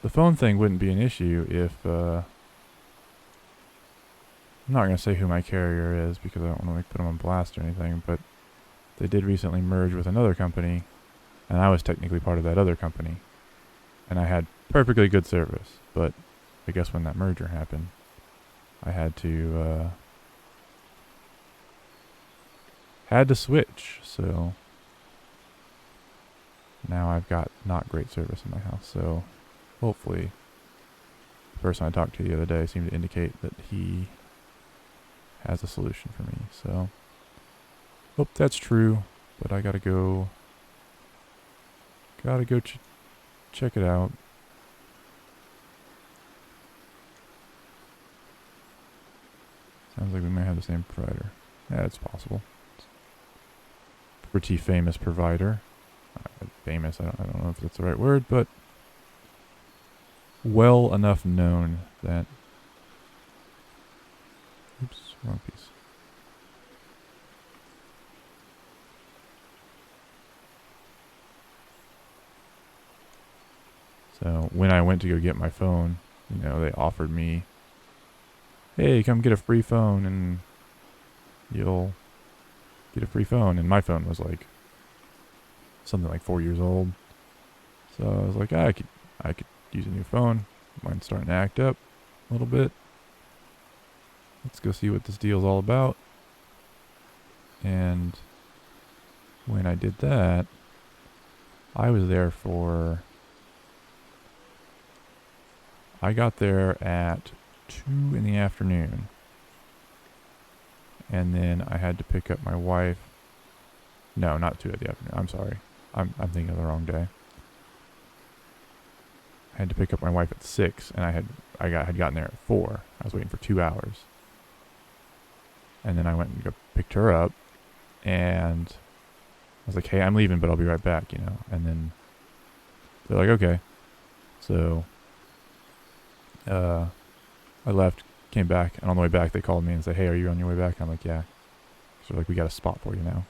[SPEAKER 1] The phone thing wouldn't be an issue if, I'm not going to say who my carrier is because I don't want to like, put them on blast or anything, but they did recently merge with another company, and I was technically part of that other company. And I had perfectly good service, but I guess when that merger happened, I had to switch, so now I've got not great service in my house, so hopefully the person I talked to the other day seemed to indicate that he has a solution for me, so hope that's true, but I gotta go check it out. Sounds like we might have the same provider. Yeah, it's possible. Pretty famous provider. Famous, I don't know if that's the right word, but well enough known that... Oops, wrong piece. So when I went to go get my phone, you know, they offered me, hey, come get a free phone and you'll get a free phone. And my phone was like something like 4 years old. So I was like, I could use a new phone. Mine's starting to act up a little bit. Let's go see what this deal's all about. And when I did that, I was there for... I got there at 2 in the afternoon. And then I had to pick up my wife. No, not 2 in the afternoon. I'm sorry. I'm thinking of the wrong day. I had to pick up my wife at 6, and I had gotten there at 4. I was waiting for 2 hours. And then I went and picked her up, and I was like, hey, I'm leaving, but I'll be right back, you know. And then they're like, okay. So I left, came back, and on the way back they called me and said, hey, are you on your way back? I'm like, yeah. So like, we got a spot for you now.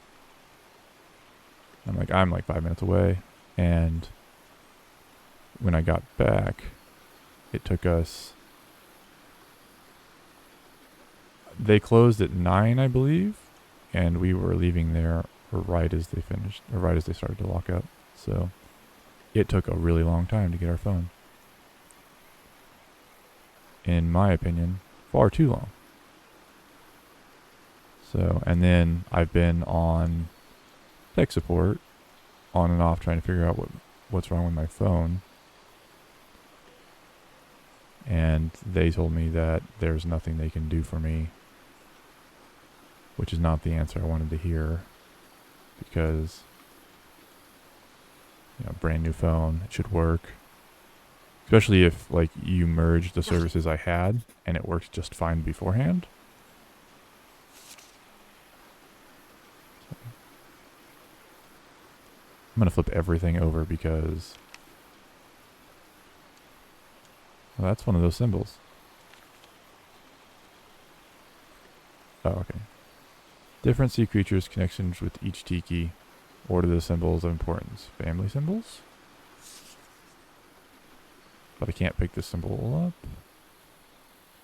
[SPEAKER 1] I'm like 5 minutes away, and when I got back, it took us... They closed at 9, I believe, and we were leaving there right as they finished, or right as they started to lock up. So it took a really long time to get our phone. In my opinion, far too long. So, and then I've been on tech support on and off trying to figure out what's wrong with my phone. And they told me that there's nothing they can do for me, which is not the answer I wanted to hear, because brand new phone. It should work. Especially if like you merge the services I had and it works just fine beforehand. I'm gonna flip everything over because well, that's one of those symbols. Oh, okay. Different sea creatures, connections with each tiki. Order the symbols of importance. Family symbols? But I can't pick this symbol up.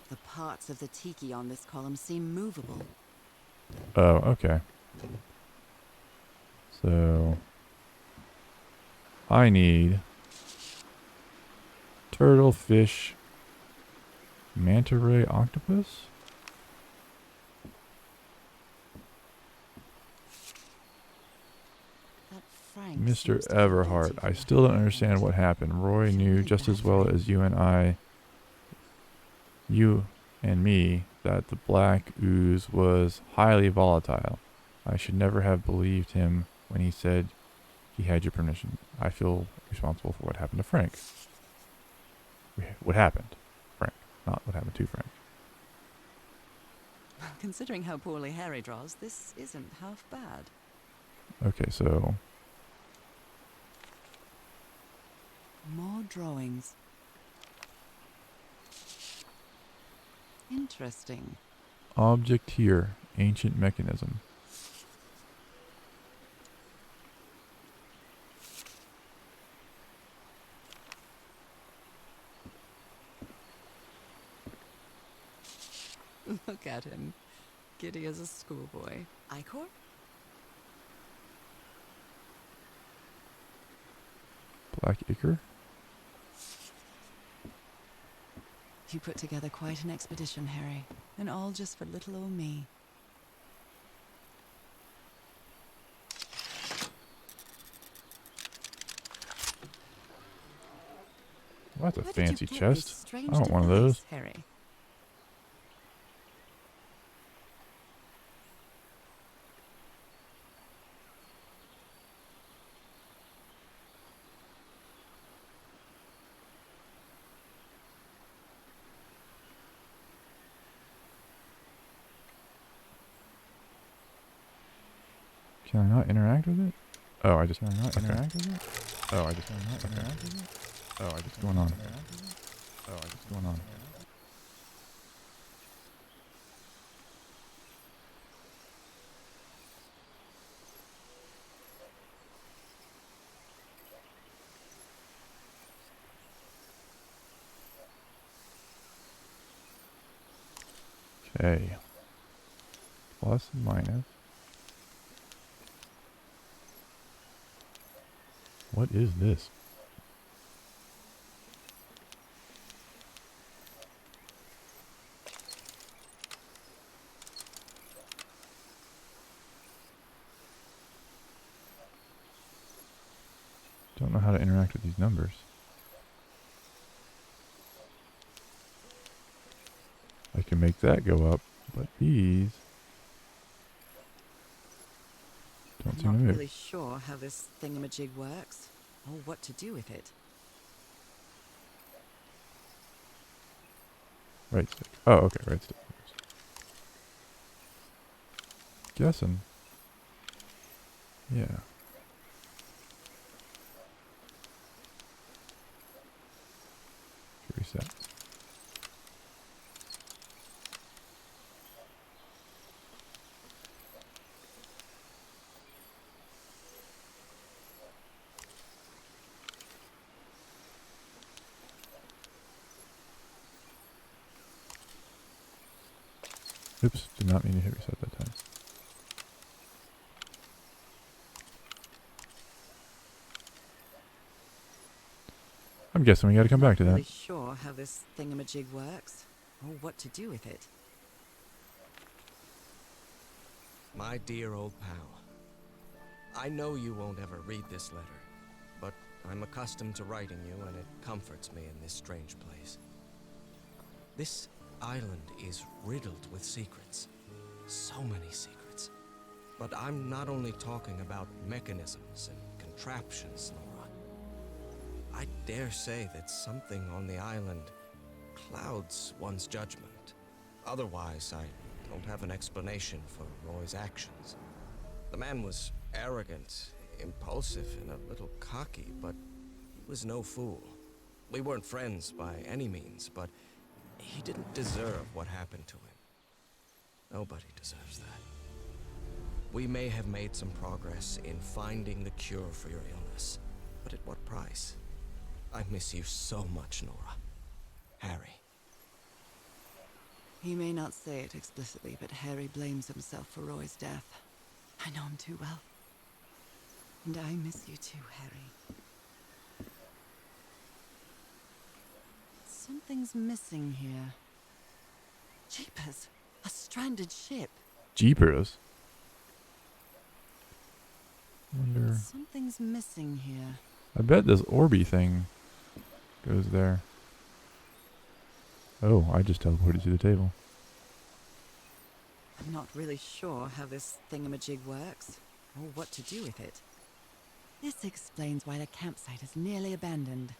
[SPEAKER 3] The parts of the tiki on this column seem movable.
[SPEAKER 1] Oh, okay. So I need turtle, fish, manta ray, octopus?
[SPEAKER 3] That Frank
[SPEAKER 1] Mr.
[SPEAKER 3] seems to have
[SPEAKER 1] Everhart,
[SPEAKER 3] guilty
[SPEAKER 1] I
[SPEAKER 3] for
[SPEAKER 1] still don't
[SPEAKER 3] what
[SPEAKER 1] understand
[SPEAKER 3] happened.
[SPEAKER 1] what happened. Roy knew just as well as you and me, that the black ooze was highly volatile. I should never have believed him when he said he had your permission. I feel responsible for what happened to Frank. What happened? Frank, not what happened to Frank.
[SPEAKER 3] Considering how poorly Harry draws, this isn't half bad.
[SPEAKER 1] Okay, so
[SPEAKER 3] More drawings. Interesting.
[SPEAKER 1] object here, ancient mechanism.
[SPEAKER 3] Look at him. Giddy as a schoolboy. Icor?
[SPEAKER 1] Black Acre?
[SPEAKER 3] You put together quite an expedition, Harry. And all just for little old me.
[SPEAKER 1] Well, that's a
[SPEAKER 3] Where did you
[SPEAKER 1] fancy
[SPEAKER 3] get this
[SPEAKER 1] chest.
[SPEAKER 3] strange
[SPEAKER 1] I want one of those.
[SPEAKER 3] device, Harry?
[SPEAKER 1] Can I not interact with it? Oh, I just cannot interact with it? Oh, I just cannot interact with it? Oh, I just going on. Oh, I just going on. Okay. Plus, minus. What is this? Don't know how to interact with these numbers. I can make that go up, but these don't seem to
[SPEAKER 3] I'm not
[SPEAKER 1] move.
[SPEAKER 3] really sure how this thingamajig works, or what to do with it.
[SPEAKER 1] Right stick. Oh, okay, right stick. Guessing. Yeah. Reset. Oops, did not mean to hit reset that time. I'm guessing we gotta come back to
[SPEAKER 3] I'm not really
[SPEAKER 1] that.
[SPEAKER 3] sure how this thingamajig works, or what to do with it.
[SPEAKER 8] My dear old pal, I know you won't ever read this letter, but I'm accustomed to writing you and it comforts me in this strange place. This island is riddled with secrets. So many secrets. But I'm not only talking about mechanisms and contraptions, Nora. I dare say that something on the island clouds one's judgment. Otherwise, I don't have an explanation for Roy's actions. The man was arrogant, impulsive, and a little cocky, but he was no fool. We weren't friends by any means, but he didn't deserve what happened to him. Nobody deserves that. We may have made some progress in finding the cure for your illness, but at what price? I miss you so much, Nora. Harry.
[SPEAKER 3] He may not say it explicitly, but Harry blames himself for Roy's death. I know him too well. And I miss you too, Harry. Something's missing here. Jeepers! A stranded ship.
[SPEAKER 1] Jeepers. Wonder.
[SPEAKER 3] Something's missing here.
[SPEAKER 1] I bet this Orby thing goes there. Oh, I just teleported to the table.
[SPEAKER 3] I'm not really sure how this thingamajig works, or what to do with it. This explains why the campsite is nearly abandoned.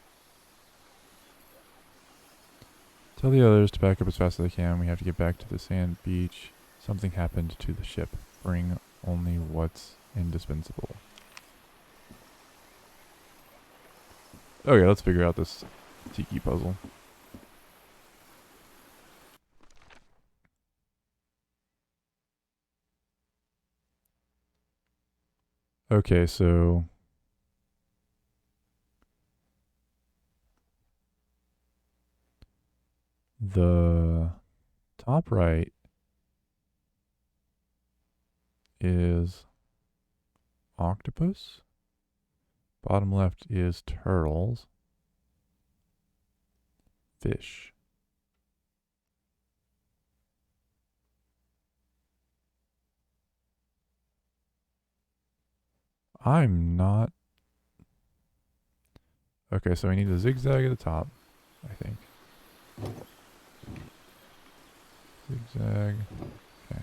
[SPEAKER 1] Tell the others to back up as fast as they can. We have to get back to the sand beach. Something happened to the ship. Bring only what's indispensable. Okay, let's figure out this tiki puzzle. Okay, so the top right is octopus. Bottom left is turtles. Fish. I'm not... Okay, so we need a zigzag at the top, I think. Zigzag. Okay.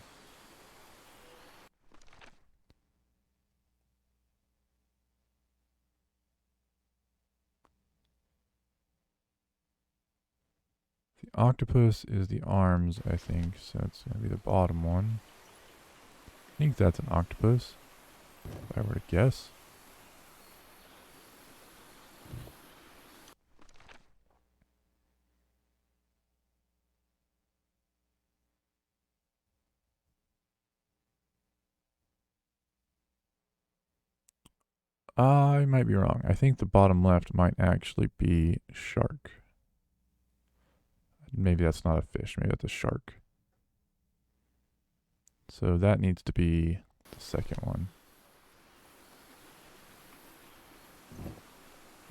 [SPEAKER 1] The octopus is the arms, I think, so it's going to be the bottom one. I think that's an octopus, if I were to guess. I might be wrong. I think the bottom left might actually be shark. Maybe that's not a fish. Maybe that's a shark. So that needs to be the second one.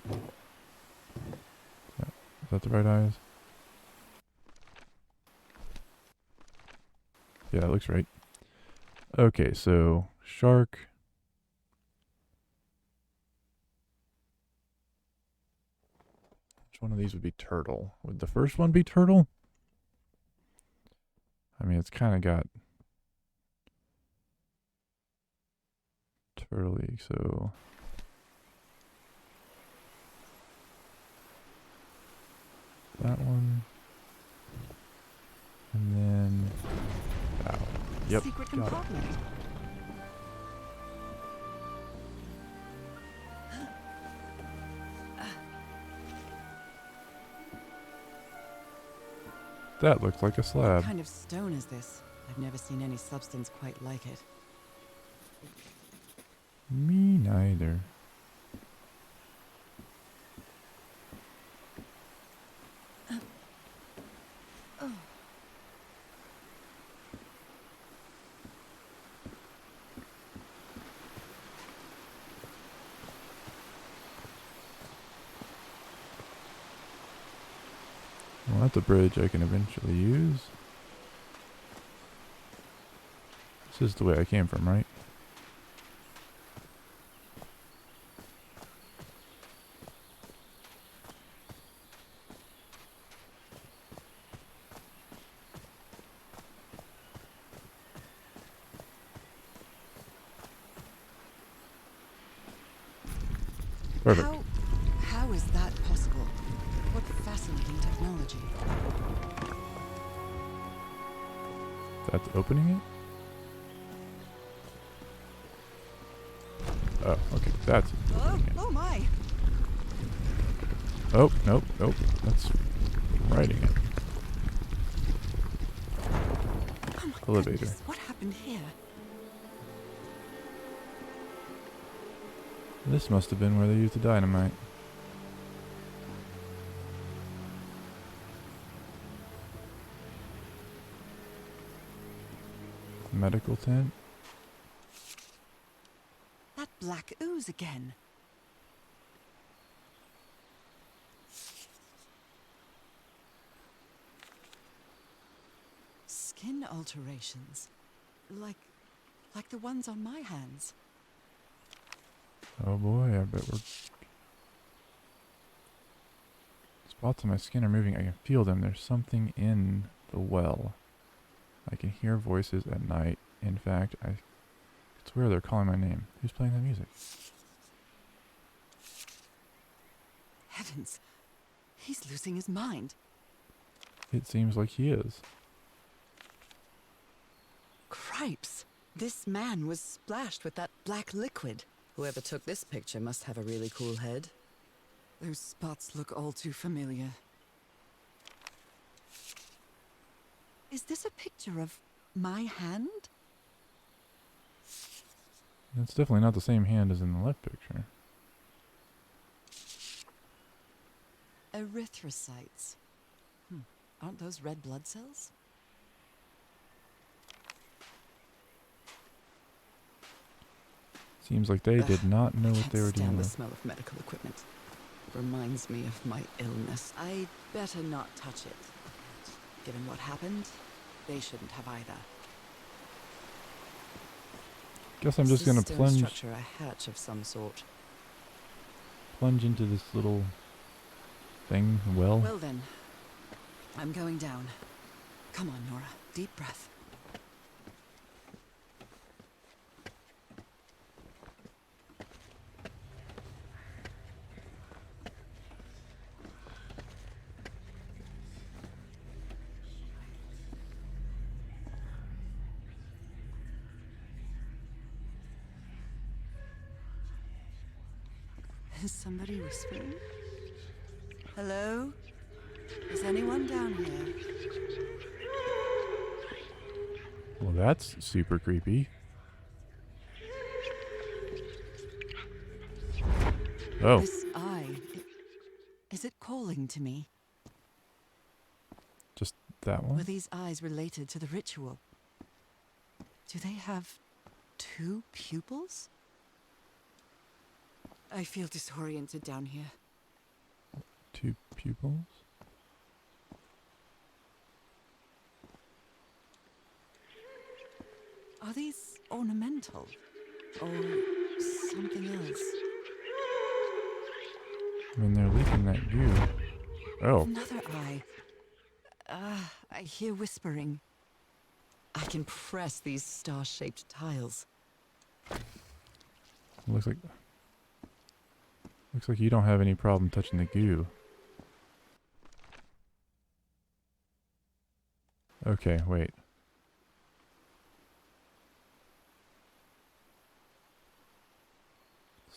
[SPEAKER 1] Is that the right eyes? Yeah, that looks right. Okay, so shark. Which one of these would be turtle? Would the first one be turtle? I mean, it's kind of got turtle-y, so... that one. And then... that one. Yep,
[SPEAKER 3] Secret
[SPEAKER 1] got it.
[SPEAKER 3] compartment.
[SPEAKER 1] That looks like a slab.
[SPEAKER 3] What kind of stone is this? I've never seen any substance quite like it.
[SPEAKER 1] Me neither. Well, that's a bridge I can eventually use. This is the way I came from, right? Perfect.
[SPEAKER 3] How How is that possible? What fascinating technology.
[SPEAKER 1] That's opening it? Oh, okay. That's
[SPEAKER 3] Oh,
[SPEAKER 1] opening it.
[SPEAKER 3] oh my!
[SPEAKER 1] Oh, nope, nope. That's writing it.
[SPEAKER 3] Oh my
[SPEAKER 1] Elevator.
[SPEAKER 3] goodness, what happened here?
[SPEAKER 1] This must have been where they used the dynamite. Medical tent?
[SPEAKER 3] That black ooze again. Skin alterations. Like the ones on my hands.
[SPEAKER 1] Oh boy, I bet we're... Spots on my skin are moving. I can feel them. There's something in the well. I can hear voices at night. In fact, I swear they're calling my name. Who's playing that music?
[SPEAKER 3] Heavens, he's losing his mind.
[SPEAKER 1] It seems like he is.
[SPEAKER 3] Cripes, this man was splashed with that black liquid. Whoever took this picture must have a really cool head. Those spots look all too familiar. Is this a picture of my hand?
[SPEAKER 1] It's definitely not the same hand as in the left picture.
[SPEAKER 3] Erythrocytes. Aren't those red blood cells?
[SPEAKER 1] Seems like they did not know what they were
[SPEAKER 3] Can't stand
[SPEAKER 1] doing.
[SPEAKER 3] the smell of medical equipment. Reminds me of my illness. I'd better not touch it. Given what happened, they shouldn't have either.
[SPEAKER 1] Guess I'm just gonna
[SPEAKER 3] Stone
[SPEAKER 1] plunge
[SPEAKER 3] structure, a hatch of some sort.
[SPEAKER 1] into this little thing. Well,
[SPEAKER 3] Well then, I'm going down. Come on, Nora. Deep breath. Is somebody whispering? Hello? Is anyone down here?
[SPEAKER 1] well, that's super creepy. Oh,
[SPEAKER 3] This eye. Is it calling to me?
[SPEAKER 1] just that
[SPEAKER 3] Were
[SPEAKER 1] one?
[SPEAKER 3] these eyes related to the ritual? Do they have 2 pupils? I feel disoriented down here.
[SPEAKER 1] 2 pupils?
[SPEAKER 3] Are these ornamental? Or something else?
[SPEAKER 1] I mean, they're leaking that goo. Oh,
[SPEAKER 3] Another eye. I hear whispering. I can press these star-shaped tiles.
[SPEAKER 1] looks like you don't have any problem touching the goo. Okay, wait.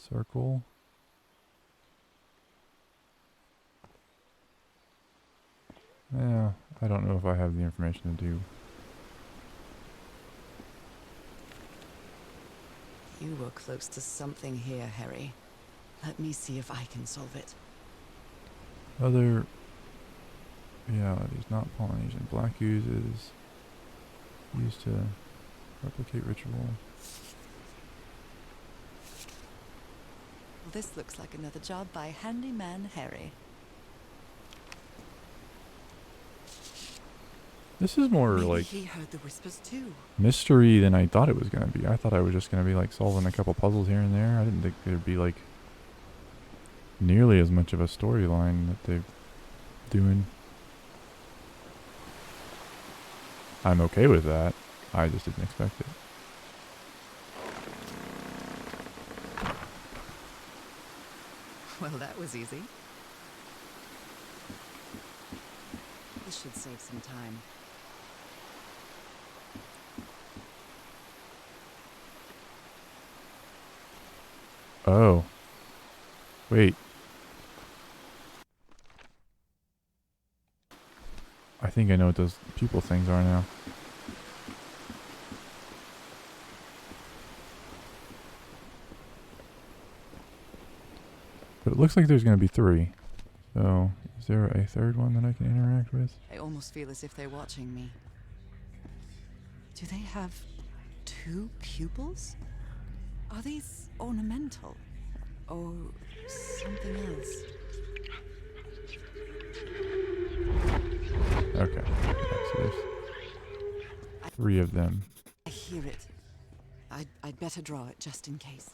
[SPEAKER 1] Circle. Yeah, I don't know if I have the information to do.
[SPEAKER 3] You were close to something here, Harry. Let me see if I can solve it.
[SPEAKER 1] Other realities, not Polynesian. Black oozes used to replicate ritual.
[SPEAKER 3] Well, this looks like another job by Handyman Harry.
[SPEAKER 1] This is more
[SPEAKER 3] Maybe
[SPEAKER 1] like
[SPEAKER 3] he heard the whispers too.
[SPEAKER 1] mystery than I thought it was gonna be. I thought I was just gonna be like solving a couple puzzles here and there. I didn't think there'd be like nearly as much of a storyline that they're doing. I'm okay with that. I just didn't expect it.
[SPEAKER 3] Well, that was easy. This should save some time.
[SPEAKER 1] Oh. Wait. I think I know what those pupil things are now. But it looks like there's going to be 3. So, is there a third one that I can interact with?
[SPEAKER 3] I almost feel as if they're watching me. Do they have 2 pupils? Are these ornamental? Or something else?
[SPEAKER 1] Okay. So there's 3 of them.
[SPEAKER 3] I hear it. I'd better draw it just in case.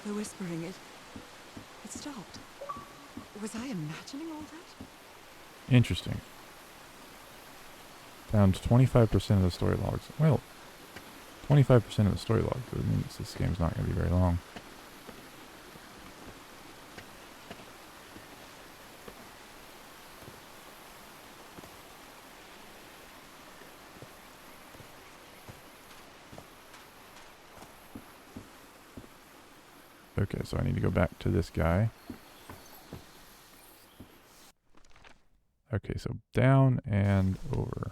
[SPEAKER 3] The whispering, it stopped. Was I imagining all that?
[SPEAKER 1] Interesting. Found 25% of the story logs. Well, 25% of the story logs. That means this game's not going to be very long. Okay, so I need to go back to this guy. Okay, so down and over.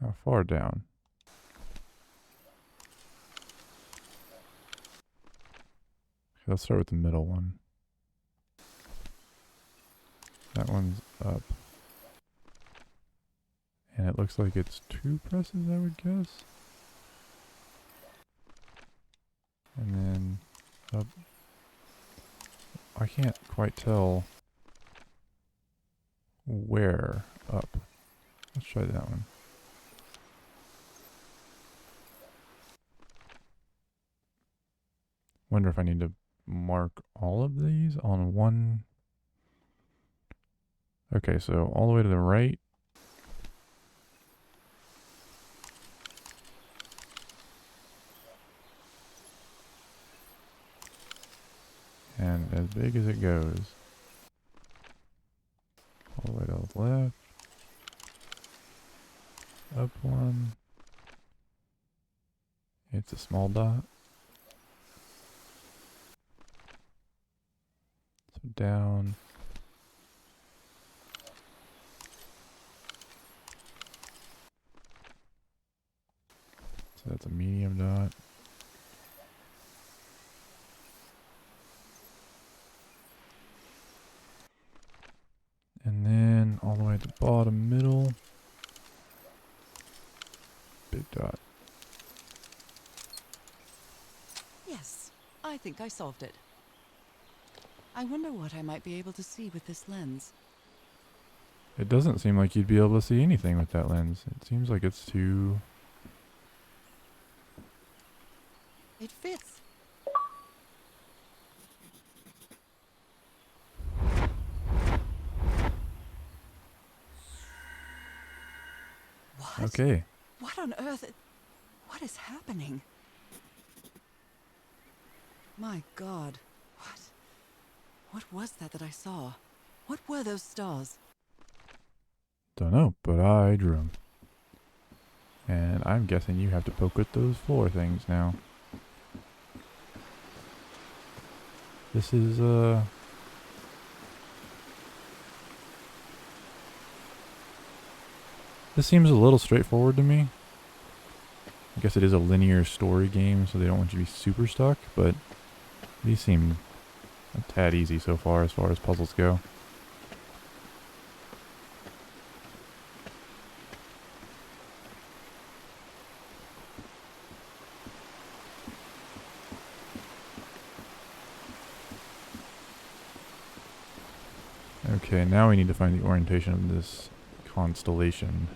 [SPEAKER 1] How far down? Okay, let's start with the middle one. That one's up. And it looks like it's 2 presses, I would guess. And then up. I can't quite tell where up. Let's try that one. Wonder if I need to mark all of these on one. Okay, so all the way to the right. And as big as it goes. All the way to the left. Up 1. It's a small dot. So down. So that's a medium dot. And then all the way at the bottom middle. Big dot.
[SPEAKER 3] Yes, I think I solved it. I wonder what I might be able to see with this lens.
[SPEAKER 1] It doesn't seem like you'd be able to see anything with that lens. It seems like it's too...
[SPEAKER 3] It fits. What?
[SPEAKER 1] Okay.
[SPEAKER 3] What on earth? What is happening? My God. What was that I saw? What were those stars?
[SPEAKER 1] Don't know, but I drew them. And I'm guessing you have to poke with those floor things now. This is, this seems a little straightforward to me. I guess it is a linear story game, so they don't want you to be super stuck, but these seem a tad easy so far as puzzles go. Okay, now we need to find the orientation of this constellation.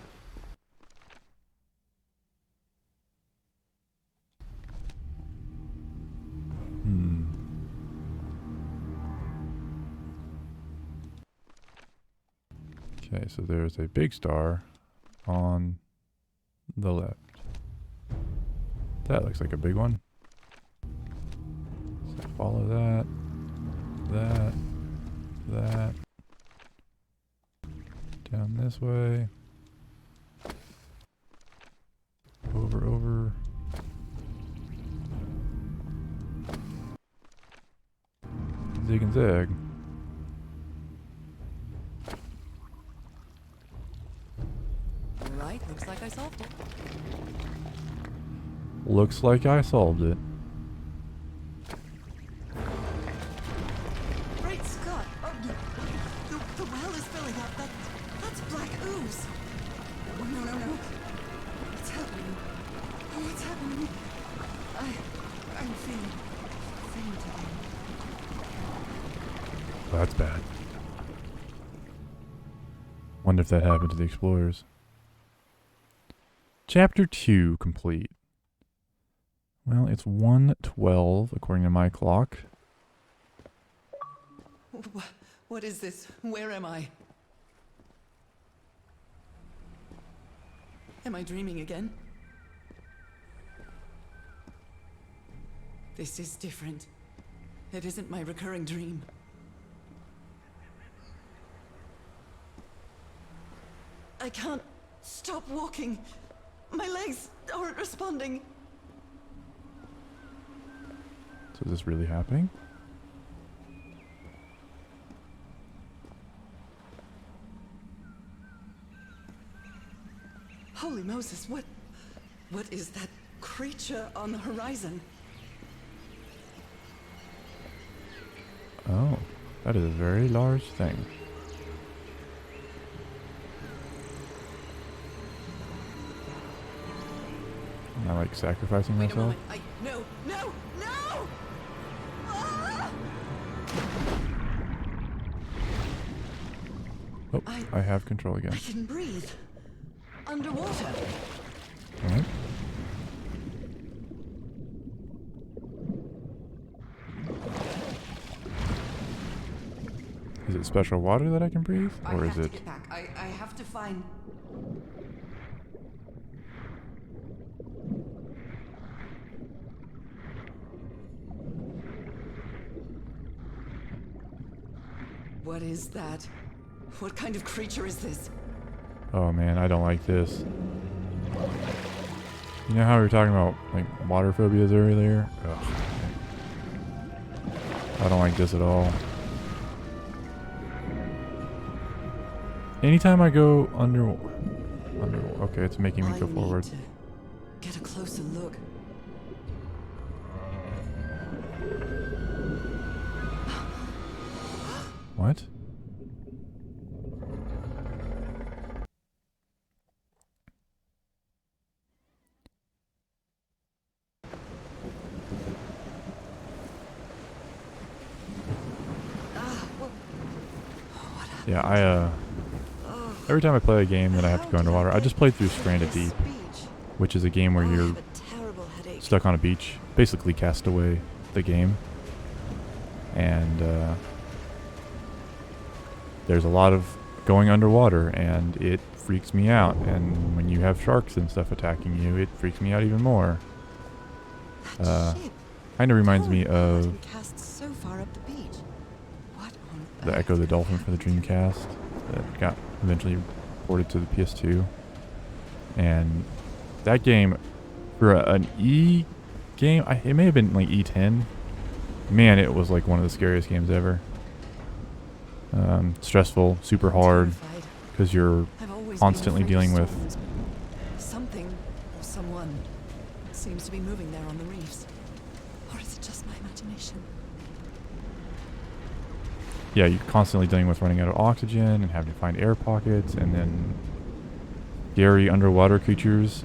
[SPEAKER 1] Okay, so there's a big star on the left. That looks like a big one. So follow that. That. Down this way. Over. Zig and zag.
[SPEAKER 3] Right, looks like I solved it.
[SPEAKER 1] Looks like I solved it.
[SPEAKER 3] Great Scott! Oh, the well is filling up. That's black ooze. Oh, no. What's happening? What's happening? I'm feeling faint again.
[SPEAKER 1] That's bad. Wonder if that happened to the explorers. Chapter 2 complete. Well, it's 1:12 according to my clock.
[SPEAKER 3] What is this? Where am I? Am I dreaming again? This is different. It isn't my recurring dream. I can't stop walking. My legs aren't responding.
[SPEAKER 1] So is this really happening?
[SPEAKER 3] Holy Moses, what is that creature on the horizon?
[SPEAKER 1] Oh, that is a very large thing. Am I like sacrificing
[SPEAKER 3] Wait a
[SPEAKER 1] myself?
[SPEAKER 3] moment. No! Ah!
[SPEAKER 1] Oh, I have control again.
[SPEAKER 3] I can breathe. Underwater.
[SPEAKER 1] Alright. Is it special water that I can breathe? Or is it...
[SPEAKER 3] Get back. I have to find... What is that? What kind of creature is this?
[SPEAKER 1] Oh man, I don't like this. You know how we were talking about like water phobias earlier? Ugh. I don't like this at all. Anytime I go under, okay, it's making me go forward.
[SPEAKER 3] To get a closer look.
[SPEAKER 1] What? Yeah, every time I play a game that I have to go underwater, I just played through Stranded Deep, which is a game where you're stuck on a beach, basically Castaway, the game. And there's a lot of going underwater, and it freaks me out. And when you have sharks and stuff attacking you, it freaks me out even more. Kind of reminds me of the Echo the Dolphin for the Dreamcast that got eventually ported to the PS2. And that game, for an E game, it may have been like E10. Man, it was like one of the scariest games ever. Stressful, super hard, because you're constantly dealing with...
[SPEAKER 3] Something or someone seems to be moving there on the reefs. Or is it just my imagination?
[SPEAKER 1] Yeah, you're constantly dealing with running out of oxygen and having to find air pockets, and then scary underwater creatures.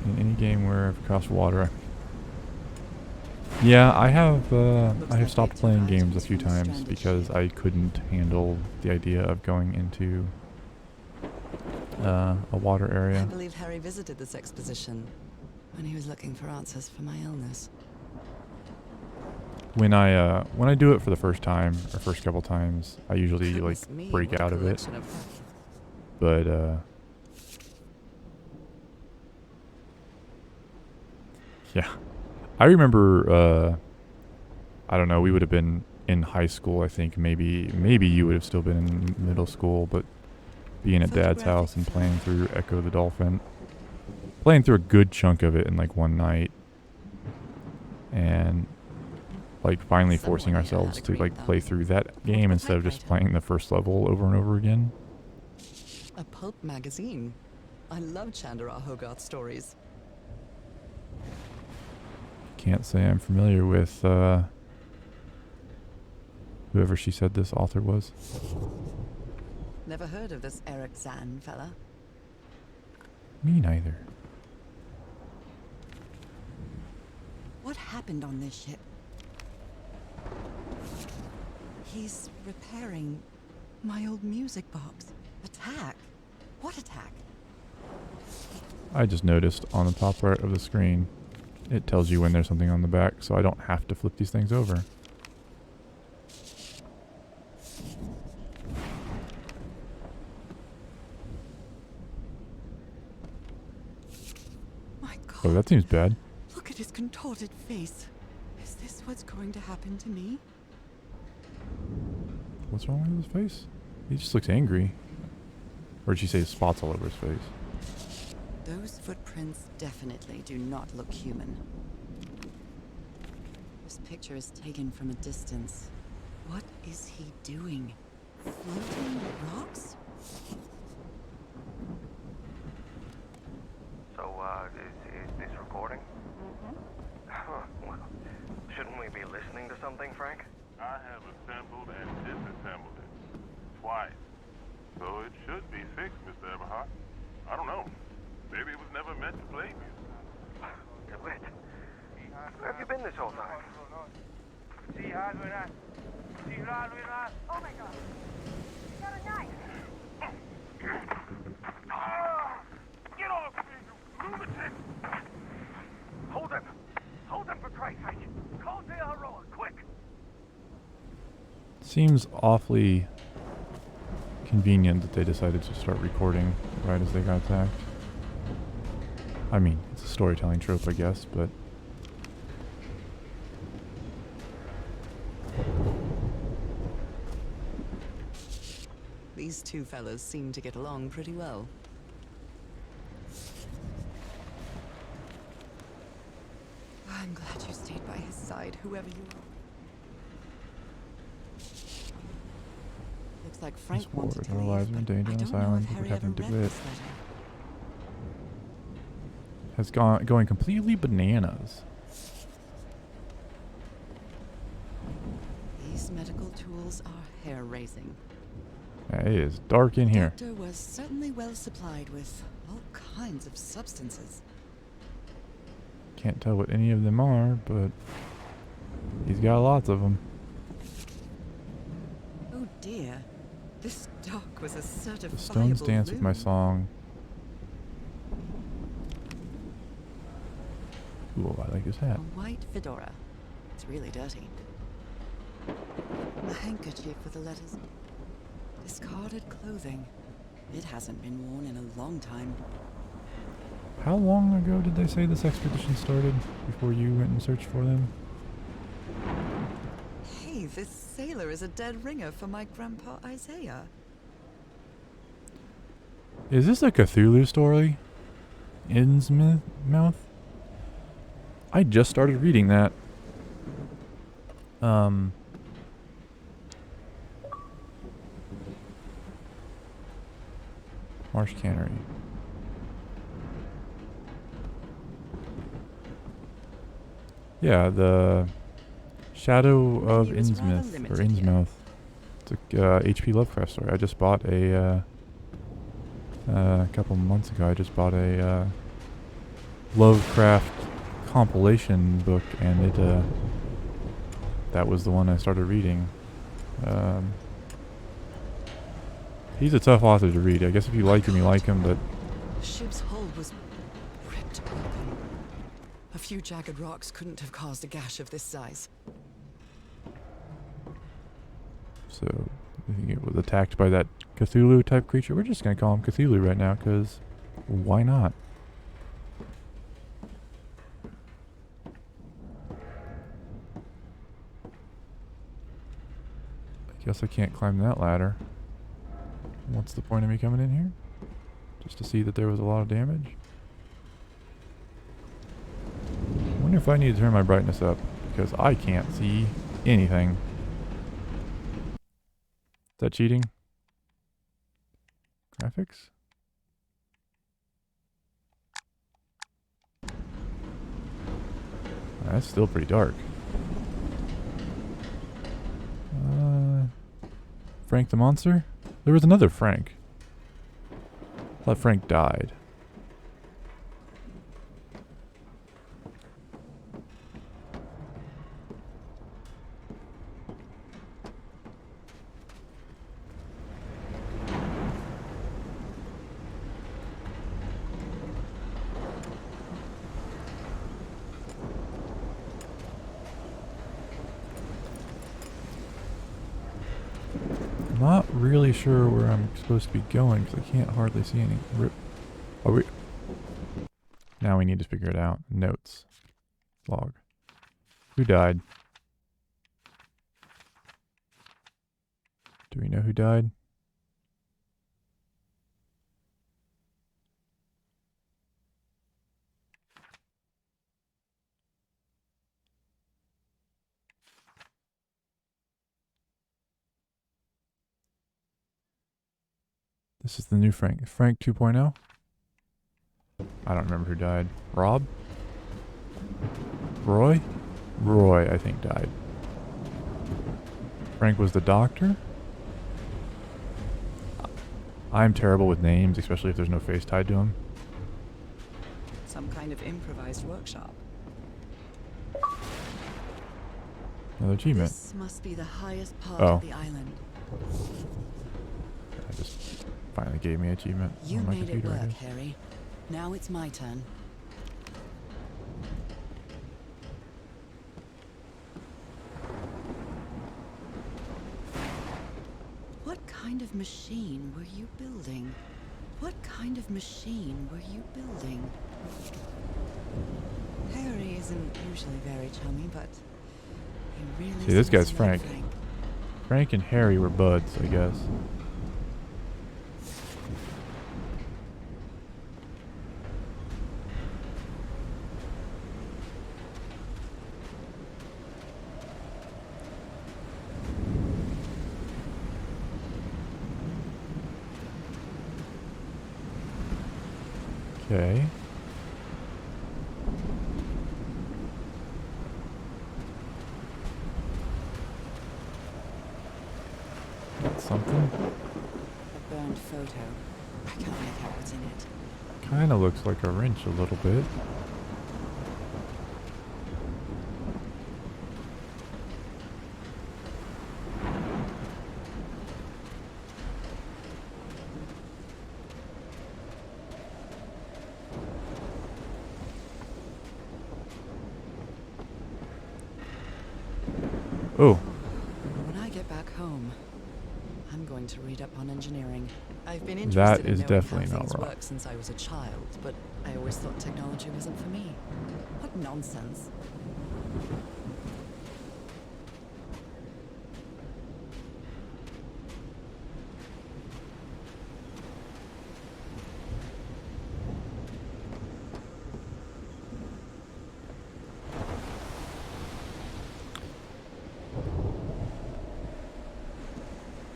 [SPEAKER 1] In any game where I've crossed water. Yeah, I have stopped playing games a few times because I couldn't handle the idea of going into a water area.
[SPEAKER 3] I believe Harry visited this exposition when he was looking for answers for my illness.
[SPEAKER 1] When I do it for the first time or first couple times, I usually like break out of it. But Yeah. I remember, I don't know, we would have been in high school, I think. Maybe you would have still been in middle school, but being at Dad's house and playing through Echo the Dolphin. Playing through a good chunk of it in like one night. And like finally forcing ourselves to like play through that game instead of just playing the first level over and over again.
[SPEAKER 3] A pulp magazine. I love Chandra Hogarth stories.
[SPEAKER 1] Can't say I'm familiar with whoever she said this author was.
[SPEAKER 3] Never heard of this Eric Zahn fella.
[SPEAKER 1] Me neither.
[SPEAKER 3] What happened on this ship? He's repairing my old music box. Attack? What attack?
[SPEAKER 1] I just noticed on the top right of the screen, it tells you when there's something on the back, so I don't have to flip these things over.
[SPEAKER 3] My God.
[SPEAKER 1] Oh, that seems bad.
[SPEAKER 3] Look at his contorted face. Is this what's going to happen to me?
[SPEAKER 1] What's wrong with his face? He just looks angry. Or did she say spots all over his face?
[SPEAKER 3] Those footprints definitely do not look human. This picture is taken from a distance. What is he doing? Floating rocks?
[SPEAKER 8] So, is this recording? Well, shouldn't we be listening to something, Frank?
[SPEAKER 7] I have assembled and disassembled it. Twice. So it should be fixed, Mr. Everhart. I don't know. Maybe it was never meant to play music.
[SPEAKER 8] DeWitt, where have you been this whole time?
[SPEAKER 6] Oh my God. You got a knife.
[SPEAKER 7] Get off me, you lunatic!
[SPEAKER 8] Hold him! Hold him for Christ's sake! Call De Aroa, quick!
[SPEAKER 1] Seems awfully convenient that they decided to start recording right as they got attacked. I mean, it's a storytelling trope, I guess, but...
[SPEAKER 3] These two fellas seem to get along pretty well. I'm glad you stayed by his side, whoever you are. Looks like Frank wanted to
[SPEAKER 1] Our
[SPEAKER 3] leave,
[SPEAKER 1] lives are in
[SPEAKER 3] but
[SPEAKER 1] danger
[SPEAKER 3] I
[SPEAKER 1] on this
[SPEAKER 3] don't know
[SPEAKER 1] island.
[SPEAKER 3] if
[SPEAKER 1] What
[SPEAKER 3] Harry
[SPEAKER 1] happened
[SPEAKER 3] ever
[SPEAKER 1] to
[SPEAKER 3] read
[SPEAKER 1] it?
[SPEAKER 3] this letter.
[SPEAKER 1] Has going completely bananas.
[SPEAKER 3] These medical tools are hair-raising.
[SPEAKER 1] Yeah, it is dark in here.
[SPEAKER 3] Doctor was certainly well supplied with all kinds of substances.
[SPEAKER 1] Can't tell what any of them are, but he's got lots of them.
[SPEAKER 3] Oh dear, this doc was a certifiable
[SPEAKER 1] The stones dance with my
[SPEAKER 3] loon.
[SPEAKER 1] song. Ooh, I like his hat.
[SPEAKER 3] A white fedora. It's really dirty. A handkerchief with the letters. Discarded clothing. It hasn't been worn in a long time.
[SPEAKER 1] How long ago did they say this expedition started before you went and searched for them?
[SPEAKER 3] Hey, this sailor is a dead ringer for my grandpa Isaiah.
[SPEAKER 1] Is this a Cthulhu story? Innsmouth? I just started reading that. Marsh Cannery. Yeah, the Shadow of
[SPEAKER 3] He was rather
[SPEAKER 1] Innsmouth, or
[SPEAKER 3] limited here.
[SPEAKER 1] Innsmouth. It's a H.P. Lovecraft story. I just bought a couple months ago. I just bought a Lovecraft compilation book, and it that was the one I started reading. He's a tough author to read. I guess if you like him, you like him, but
[SPEAKER 3] The ship's hull was ripped open. A few jagged rocks couldn't have caused a gash of this size.
[SPEAKER 1] so I think it was attacked by that Cthulhu type creature. We're just gonna call him Cthulhu right now, because why not? Guess I can't climb that ladder. What's the point of me coming in here? Just to see that there was a lot of damage? I wonder if I need to turn my brightness up, because I can't see anything. Is that cheating? Graphics? That's still pretty dark. Frank the monster? There was another Frank. I thought Frank died. Not really sure where I'm supposed to be going because I can't hardly see any. Are we? Now we need to figure it out. Notes. Log. Who died? Do we know who died? This is the new Frank. Frank 2.0? I don't remember who died. Rob? Roy? Roy, I think, died. Frank was the doctor? I'm terrible with names, especially if there's no face tied to him.
[SPEAKER 3] Some kind of improvised workshop.
[SPEAKER 1] Another achievement.
[SPEAKER 3] This must be the highest part
[SPEAKER 1] Oh.
[SPEAKER 3] of the island.
[SPEAKER 1] I just finally gave me an achievement
[SPEAKER 3] You
[SPEAKER 1] on my
[SPEAKER 3] made it
[SPEAKER 1] computer. I
[SPEAKER 3] work,
[SPEAKER 1] guess.
[SPEAKER 3] Harry. Now it's my turn. What kind of machine were you building? What kind of machine were you building? Harry isn't usually very chummy, but he really
[SPEAKER 1] See, this
[SPEAKER 3] seems
[SPEAKER 1] guy's
[SPEAKER 3] to like
[SPEAKER 1] Frank. Frank and Harry were buds, I guess. Okay. That's something.
[SPEAKER 3] A burned photo. I can't make out what's in it.
[SPEAKER 1] Kinda looks like a wrench a little bit. Oh,
[SPEAKER 3] When I get back home, I'm going to read up on engineering. I've been
[SPEAKER 1] That
[SPEAKER 3] interested in
[SPEAKER 1] is
[SPEAKER 3] knowing
[SPEAKER 1] definitely
[SPEAKER 3] how
[SPEAKER 1] not
[SPEAKER 3] things
[SPEAKER 1] wrong.
[SPEAKER 3] work since I was a child, but I always thought technology wasn't for me. What nonsense.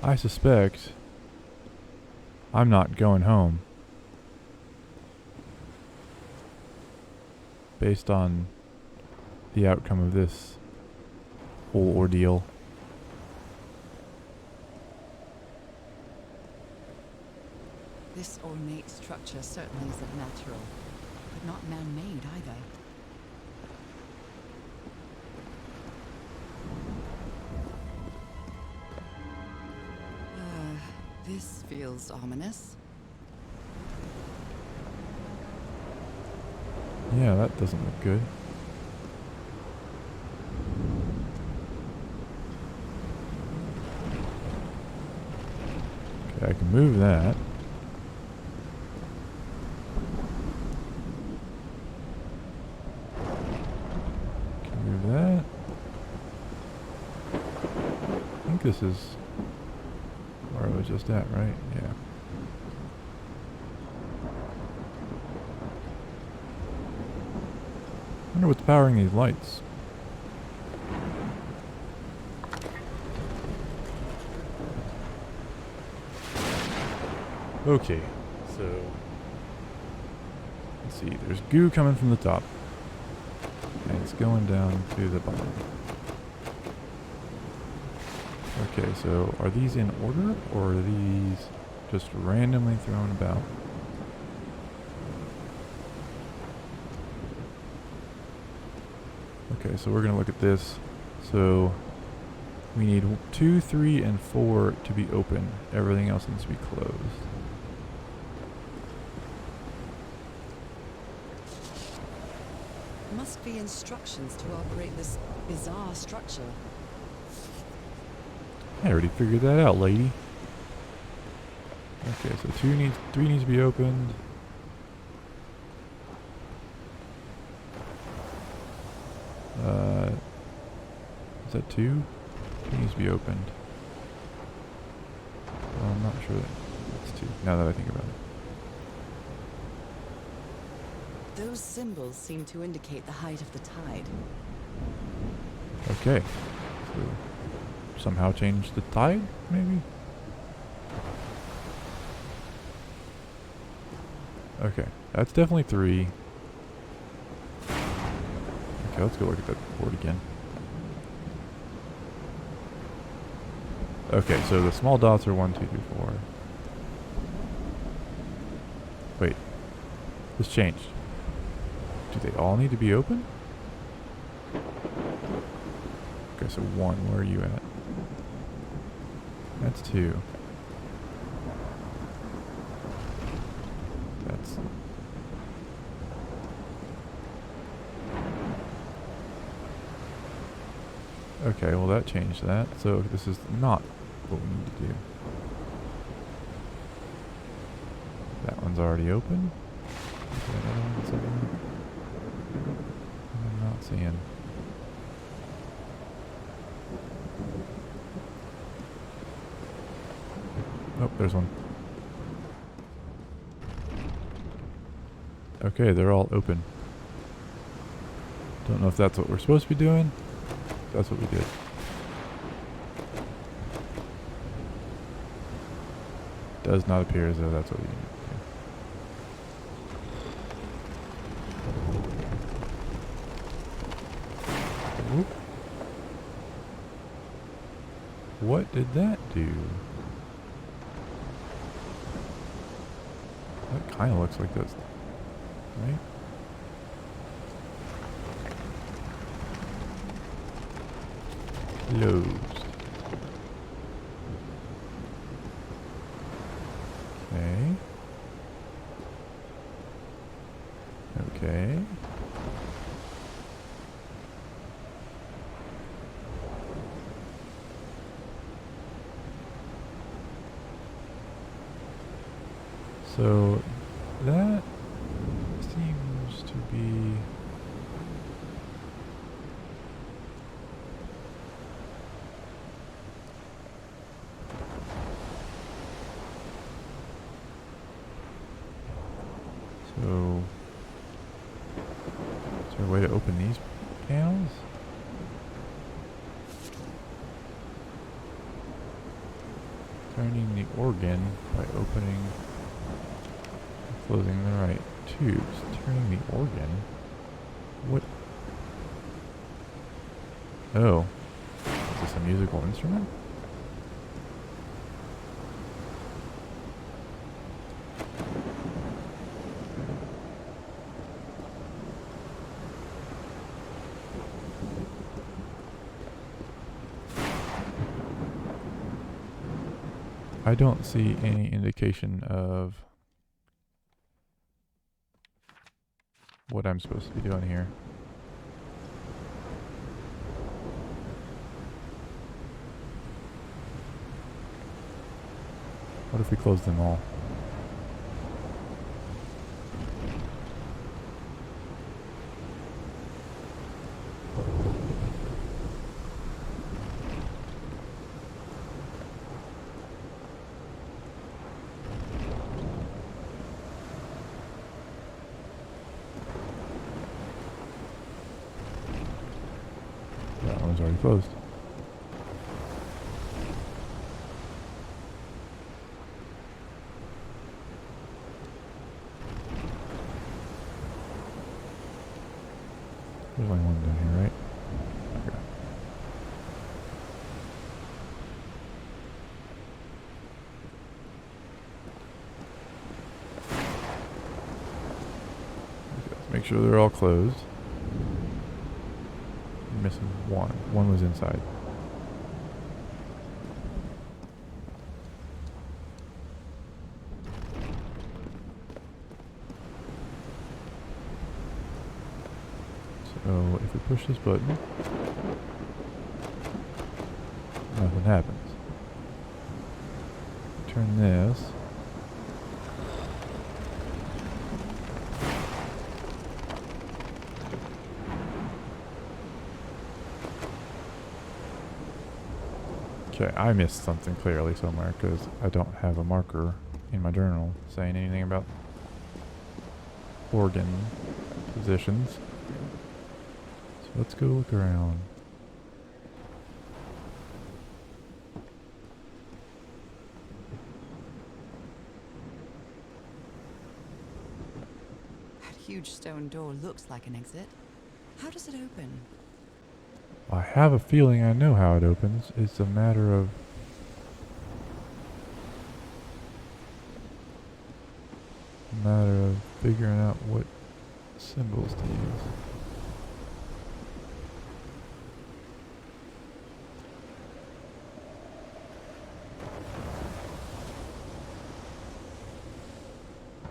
[SPEAKER 1] I suspect I'm not going home. Based on the outcome of this whole ordeal.
[SPEAKER 3] This ornate structure certainly isn't natural, but not man-made either. This feels ominous.
[SPEAKER 1] Yeah, that doesn't look good. Okay, I can move that. Can move that. I think this is was just at, right? Yeah. Wonder what's powering these lights. Okay, so let's see. There's goo coming from the top, and it's going down to the bottom. Okay, so are these in order, or are these just randomly thrown about? Okay, so we're going to look at this. So we need 2, 3, and 4 to be open. Everything else needs to be closed.
[SPEAKER 3] Must be instructions to operate this bizarre structure.
[SPEAKER 1] I already figured that out, lady. Okay, so 3 needs to be opened. Is that 2? 2 needs to be opened. Well, I'm not sure that's 2, now that I think about it.
[SPEAKER 3] Those symbols seem to indicate the height of the tide.
[SPEAKER 1] Okay. So somehow change the tide, maybe? Okay, that's definitely 3. Okay, let's go look at that board again. Okay, so the small dots are 1, 2, 3, 4. Wait, this changed. Do they all need to be open? Okay, so 1, where are you at? That's 2. That's... Okay, well that changed that. So this is not what we need to do. That one's already open. Is there another one somewhere? I'm not seeing. Oh, there's one. Okay, they're all open. Don't know if that's what we're supposed to be doing. That's what we did. Does not appear as though that's what we need to do. Whoop. What did that do? That kind of looks like this, right? Closed. Okay. Okay. So that seems to be so. Is there a way to open these panels? Turning the organ by opening and closing the right tubes. Turning the organ? What? Oh. Is this a musical instrument? I don't see any indication of what I'm supposed to be doing here. What if we close them all? already closed. There's only one down here, right? Okay. Let's make sure they're all closed. I'm missing one. One was inside. So if we push this button, nothing happens. Turn this. Okay, I missed something clearly somewhere because I don't have a marker in my journal saying anything about organ positions. So let's go look around.
[SPEAKER 3] That huge stone door looks like an exit. How does it open?
[SPEAKER 1] I have a feeling I know how it opens. It's a matter of figuring out what symbols to use.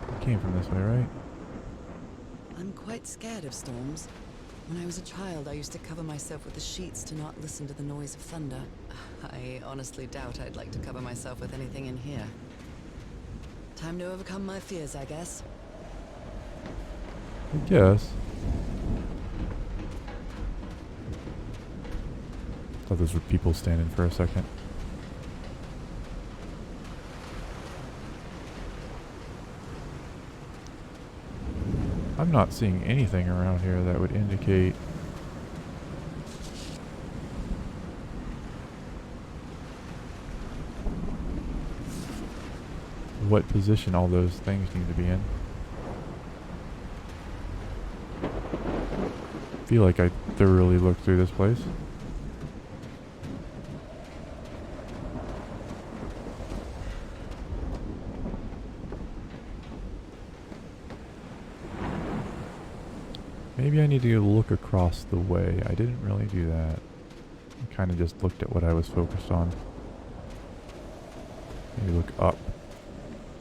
[SPEAKER 1] It came from this way, right?
[SPEAKER 3] I'm quite scared of storms. When I was a child, I used to cover myself with the sheets to not listen to the noise of thunder. I honestly doubt I'd like to cover myself with anything in here. Time to overcome my fears, I guess.
[SPEAKER 1] I guess. Thought those were people standing for a second. I'm not seeing anything around here that would indicate what position all those things need to be in. I feel like I thoroughly looked through this place. Maybe I need to look across the way. I didn't really do that. I kind of just looked at what I was focused on. Maybe look up.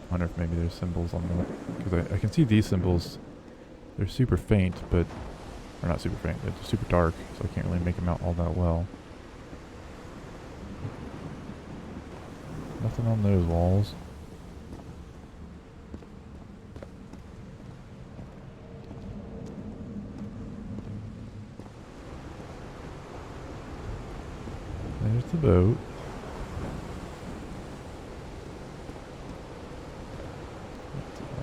[SPEAKER 1] I wonder if maybe there's symbols on the... Because I can see these symbols. They're super faint, but... Or not super faint, they're super dark, so I can't really make them out all that well. Nothing on those walls. There's the boat.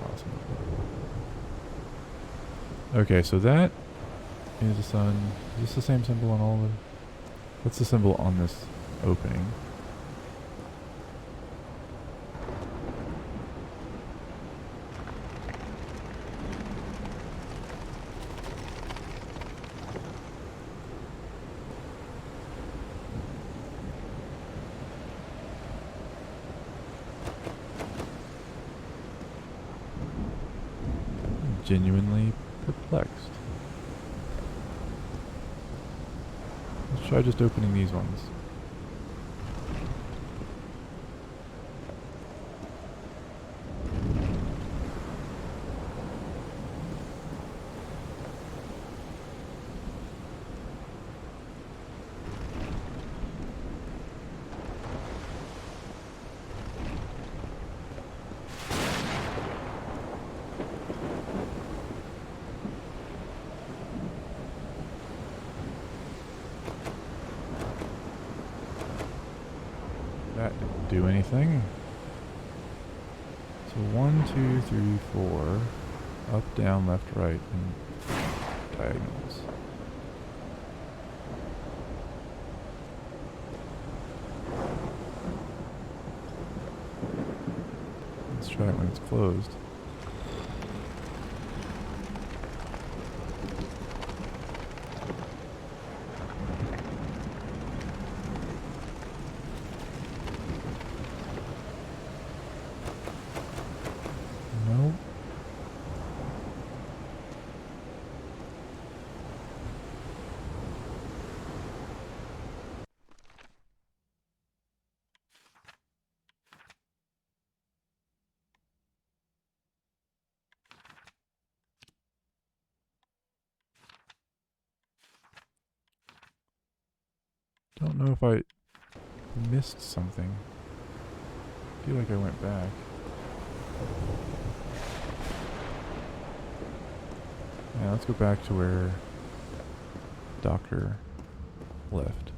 [SPEAKER 1] Awesome. Okay, so that is the sun. Is this the same symbol on all of them? What's the symbol on this opening? Genuinely perplexed. Let's try just opening these ones. That didn't do anything. So 1, 2, 3, 4. Up, down, left, right, and diagonals. try it when it's closed. Nope. Don't know if I missed something. I feel like I went back. Yeah, let's go back to where Doctor left.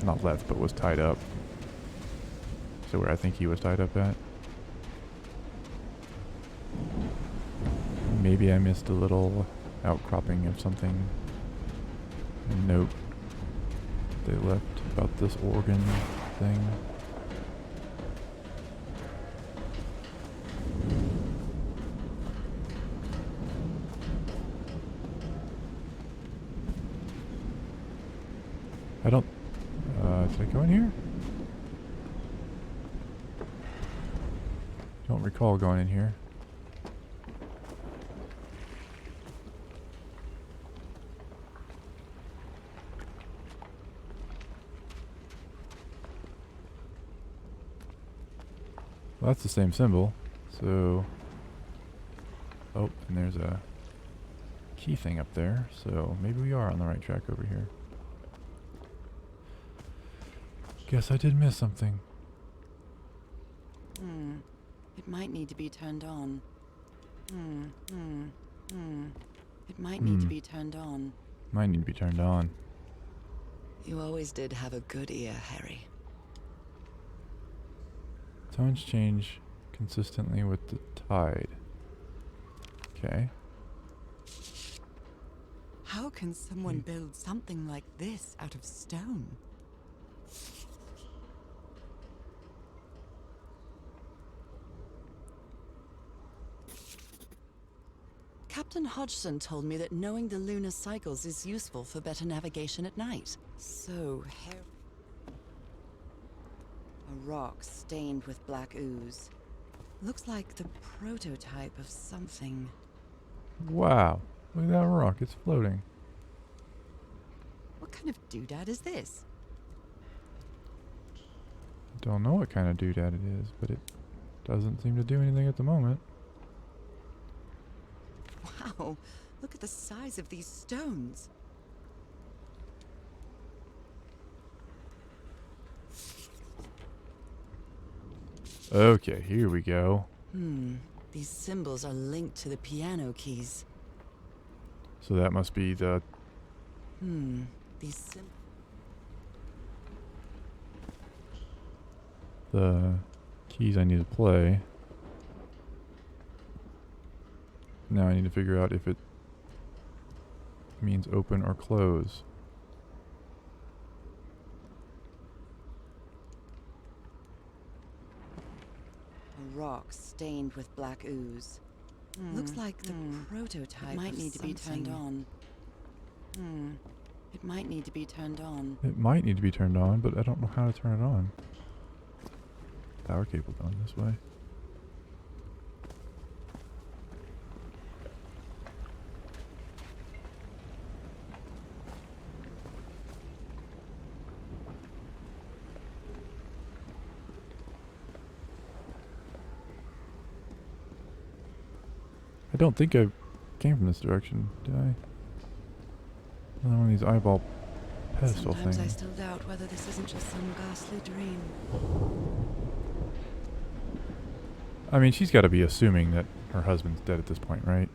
[SPEAKER 1] Not left, but was tied up. So where I think he was tied up at. Maybe I missed a little outcropping of something. A note they left about this organ thing. I don't... did I go in here? Don't recall going in here. Well, that's the same symbol. So... Oh, and there's a key thing up there. So maybe we are on the right track over here. Guess I did miss something.
[SPEAKER 3] It might need to be turned on. It might need to be turned on.
[SPEAKER 1] Might need to be turned on.
[SPEAKER 3] You always did have a good ear, Harry.
[SPEAKER 1] Tones change consistently with the tide. Okay.
[SPEAKER 3] How can someone build something like this out of stone? Captain Hodgson told me that knowing the lunar cycles is useful for better navigation at night. So, a rock stained with black ooze. Looks like the prototype of something.
[SPEAKER 1] Wow. Look at that rock. It's floating.
[SPEAKER 3] What kind of doodad is this?
[SPEAKER 1] Don't know what kind of doodad it is, but it doesn't seem to do anything at the moment.
[SPEAKER 3] Wow, look at the size of these stones.
[SPEAKER 1] Okay, here we go.
[SPEAKER 3] These symbols are linked to the piano keys.
[SPEAKER 1] So that must be the...
[SPEAKER 3] These
[SPEAKER 1] the keys I need to play. Now I need to figure out if it means open or close.
[SPEAKER 3] A rock stained with black ooze. Looks like the prototype. It might need to be turned on. It might need to be turned on.
[SPEAKER 1] It might need to be turned on, but I don't know how to turn it on. Power cable going this way. I don't think I came from this direction, did I? Another one of these eyeball pedestal
[SPEAKER 3] Sometimes I
[SPEAKER 1] things.
[SPEAKER 3] still doubt whether this isn't just some ghastly dream.
[SPEAKER 1] I mean, she's got to be assuming that her husband's dead at this point, right?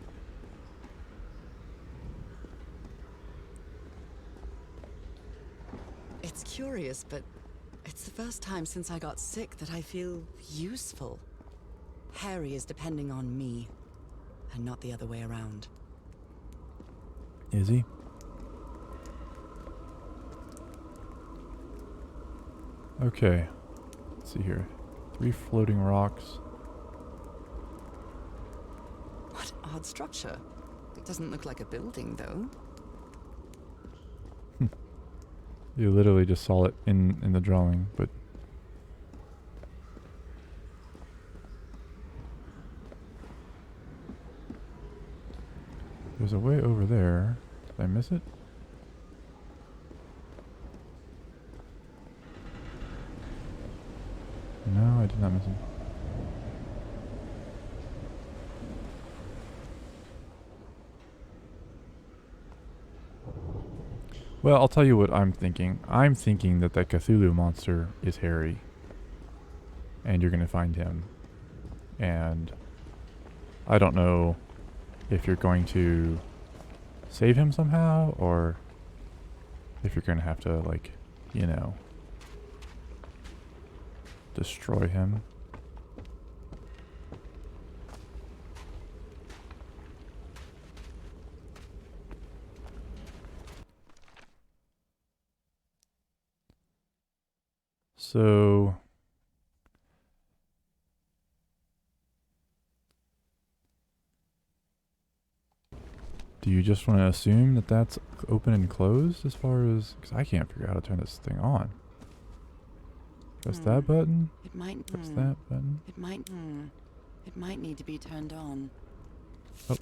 [SPEAKER 3] It's curious, but it's the first time since I got sick that I feel useful. Harry is depending on me. and not the other way around.
[SPEAKER 1] Is he? Okay. Let's see here. 3 floating rocks.
[SPEAKER 3] What odd structure. It doesn't look like a building, though.
[SPEAKER 1] You literally just saw it in the drawing, but... There's a way over there. Did I miss it? No, I did not miss it. Well, I'll tell you what I'm thinking. I'm thinking that that Cthulhu monster is Harry. And you're going to find him. And I don't know if you're going to save him somehow, or if you're going to have to, like, you know, destroy him. So do you just want to assume that that's open and closed as far as... Because I can't figure out how to turn this thing on. Press that button.
[SPEAKER 3] It might.
[SPEAKER 1] Press that button.
[SPEAKER 3] It might. It might need to be turned on.
[SPEAKER 1] Oh,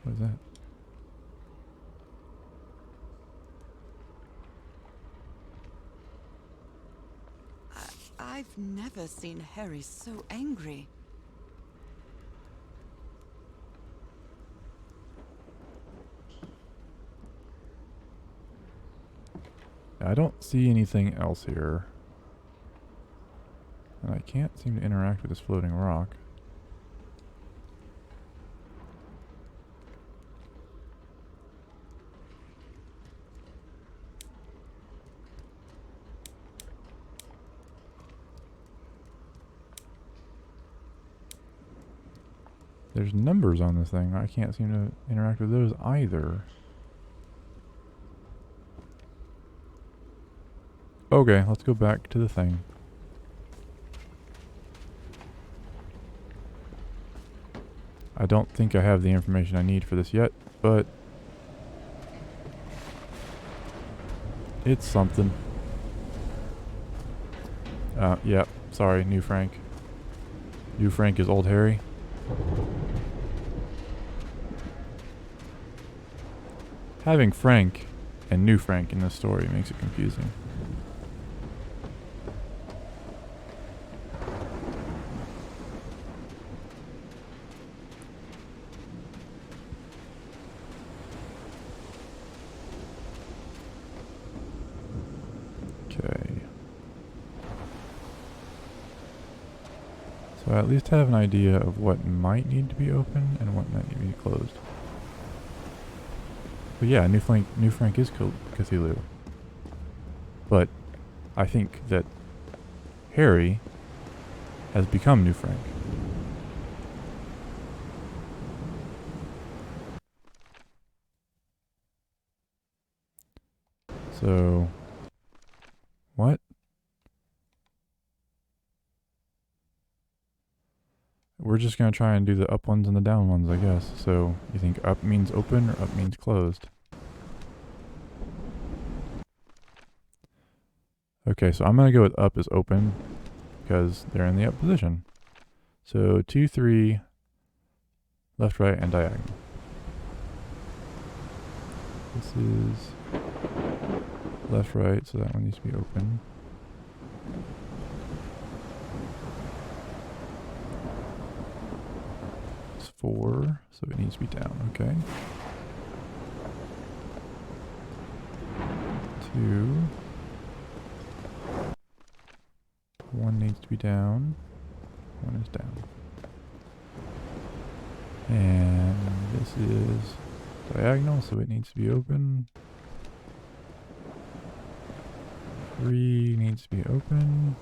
[SPEAKER 1] what is that?
[SPEAKER 3] I've never seen Harry so angry.
[SPEAKER 1] I don't see anything else here. And I can't seem to interact with this floating rock. There's numbers on this thing. I can't seem to interact with those either. Okay, let's go back to the thing. I don't think I have the information I need for this yet, but it's something. Yeah, sorry, New Frank. New Frank is old Harry. Having Frank and New Frank in this story makes it confusing. Okay. So I at least have an idea of what might need to be open and what might need to be closed. But yeah, New Frank is Cthulhu. But I think that Harry has become New Frank. So, what? We're just going to try and do the up ones and the down ones, I guess. So, you think up means open or up means closed? Okay, so I'm going to go with up is open because they're in the up position. So, 2, 3, left, right, and diagonal. This is left, right, so that one needs to be open. It's 4, so it needs to be down, okay. 2. 1 needs to be down. 1 is down. And this is diagonal, so it needs to be open. 3 needs to be open.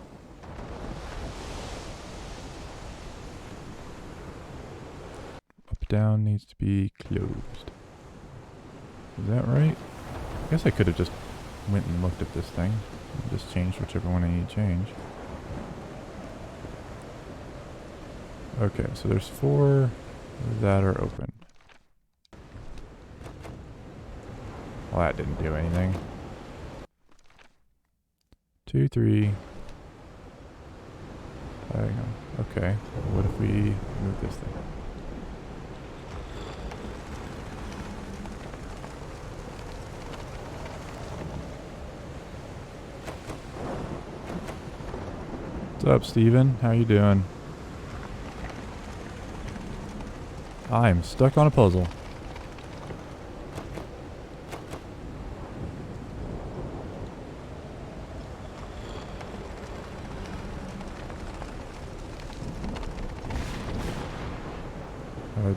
[SPEAKER 1] down needs to be closed. Is that right? I guess I could have just went and looked at this thing. And just changed whichever one I need to change. Okay, so there's 4 that are open. Well, that didn't do anything. 2, 3. Diagonal. Okay, what if we move this thing? What's up, Steven? How you doing? I'm stuck on a puzzle.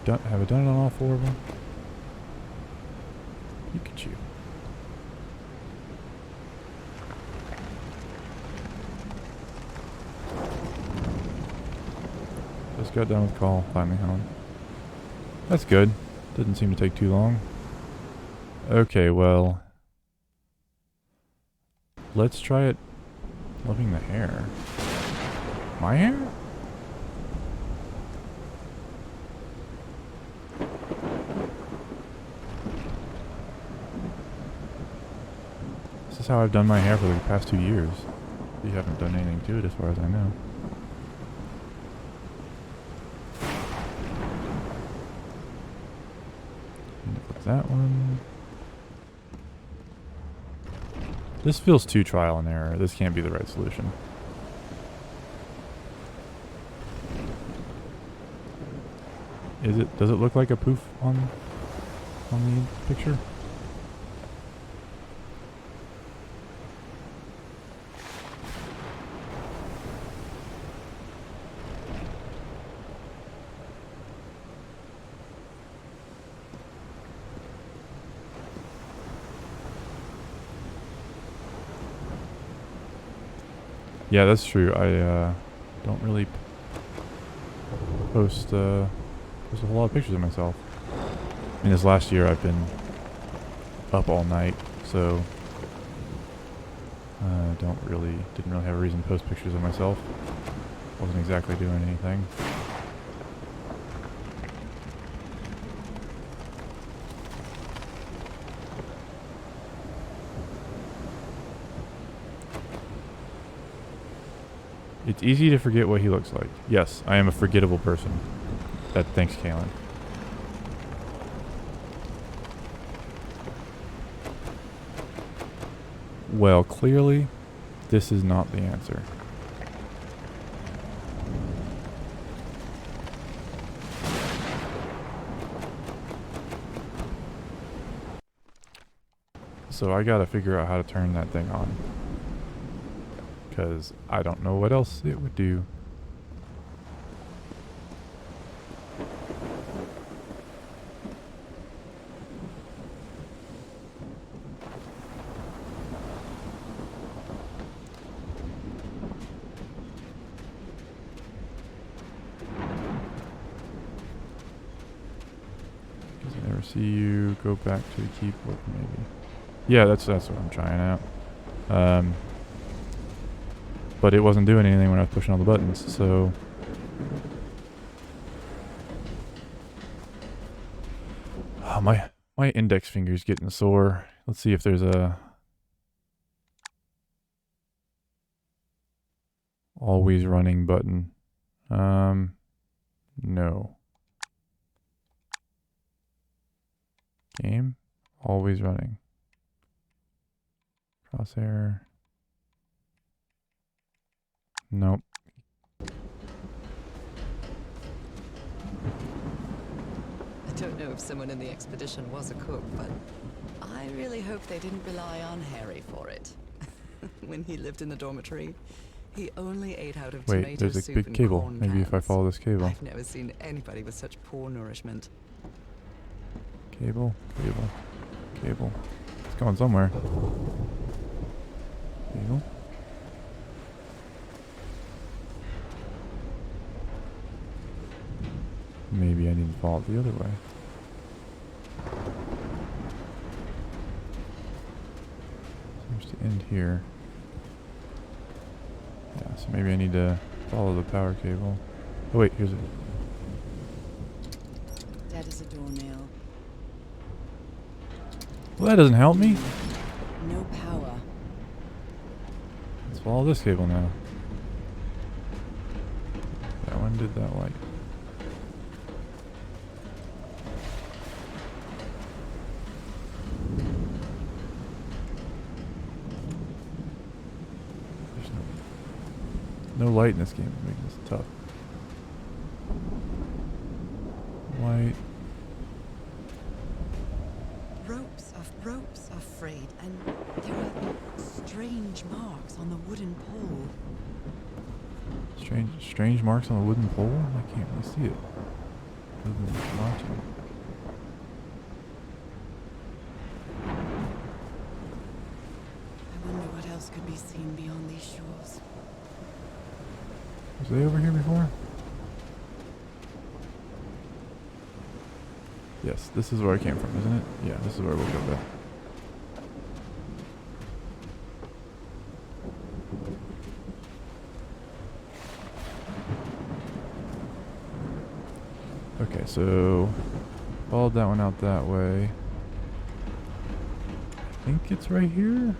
[SPEAKER 1] Have I done it on all 4 of them? Pikachu. Just got done with call, finally home. That's good. Didn't seem to take too long. Okay, well, let's try it. Loving the hair. My hair? This is how I've done my hair for the past 2 years. You haven't done anything to it as far as I know. That one. This feels too trial and error. This can't be the right solution. Is it? Does it look like a poof on the picture? Yeah, that's true. I don't really post a whole lot of pictures of myself. I mean, this last year I've been up all night, so didn't really have a reason to post pictures of myself. Wasn't exactly doing anything. It's easy to forget what he looks like. Yes, I am a forgettable person. Thanks, Kaylin. Well, clearly, this is not the answer. So I gotta figure out how to turn that thing on. Because I don't know what else it would do. Because I never see you. Go back to the keyboard, maybe. Yeah, that's what I'm trying out. But it wasn't doing anything when I was pushing all the buttons, so... Oh, my index finger's getting sore. Let's see if there's a... always running button. No. Game? Always running. Crosshair. Nope.
[SPEAKER 3] I don't know if someone in the expedition was a cook, but I really hope they didn't rely on Harry for it. When he lived in the dormitory, he only ate out of tomato
[SPEAKER 1] Wait, there's a
[SPEAKER 3] soup
[SPEAKER 1] big
[SPEAKER 3] and
[SPEAKER 1] cable.
[SPEAKER 3] corn
[SPEAKER 1] Maybe if I
[SPEAKER 3] cans.
[SPEAKER 1] follow this cable.
[SPEAKER 3] I've never seen anybody with such poor nourishment.
[SPEAKER 1] Cable. It's going somewhere. Cable. Maybe I need to follow it the other way. Seems to end here. Yeah, so maybe I need to follow the power cable. Oh wait, here's it.
[SPEAKER 3] Dead as a doornail.
[SPEAKER 1] Well, that doesn't help me.
[SPEAKER 3] No power.
[SPEAKER 1] Let's follow this cable now. That one did that light. There's no light in this game. It's making this tough. Light.
[SPEAKER 3] Ropes are frayed, and there are strange marks on the wooden pole.
[SPEAKER 1] Strange marks on the wooden pole? I can't really see it. Other than watching.
[SPEAKER 3] I wonder what else could be seen beyond these shores.
[SPEAKER 1] Was they over here before? Yes, this is where I came from, isn't it? Yeah, this is where we'll go back. Okay, so followed that one out that way. I think it's right here.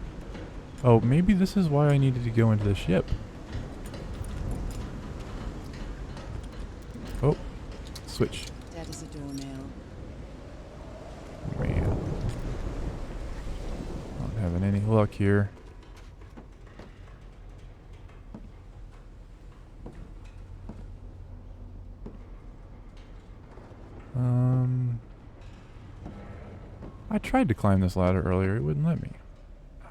[SPEAKER 1] Oh, maybe this is why I needed to go into the ship. Oh, switch.
[SPEAKER 3] Dead as a doornail.
[SPEAKER 1] Man. Not having any luck here. I tried to climb this ladder earlier, it wouldn't let me.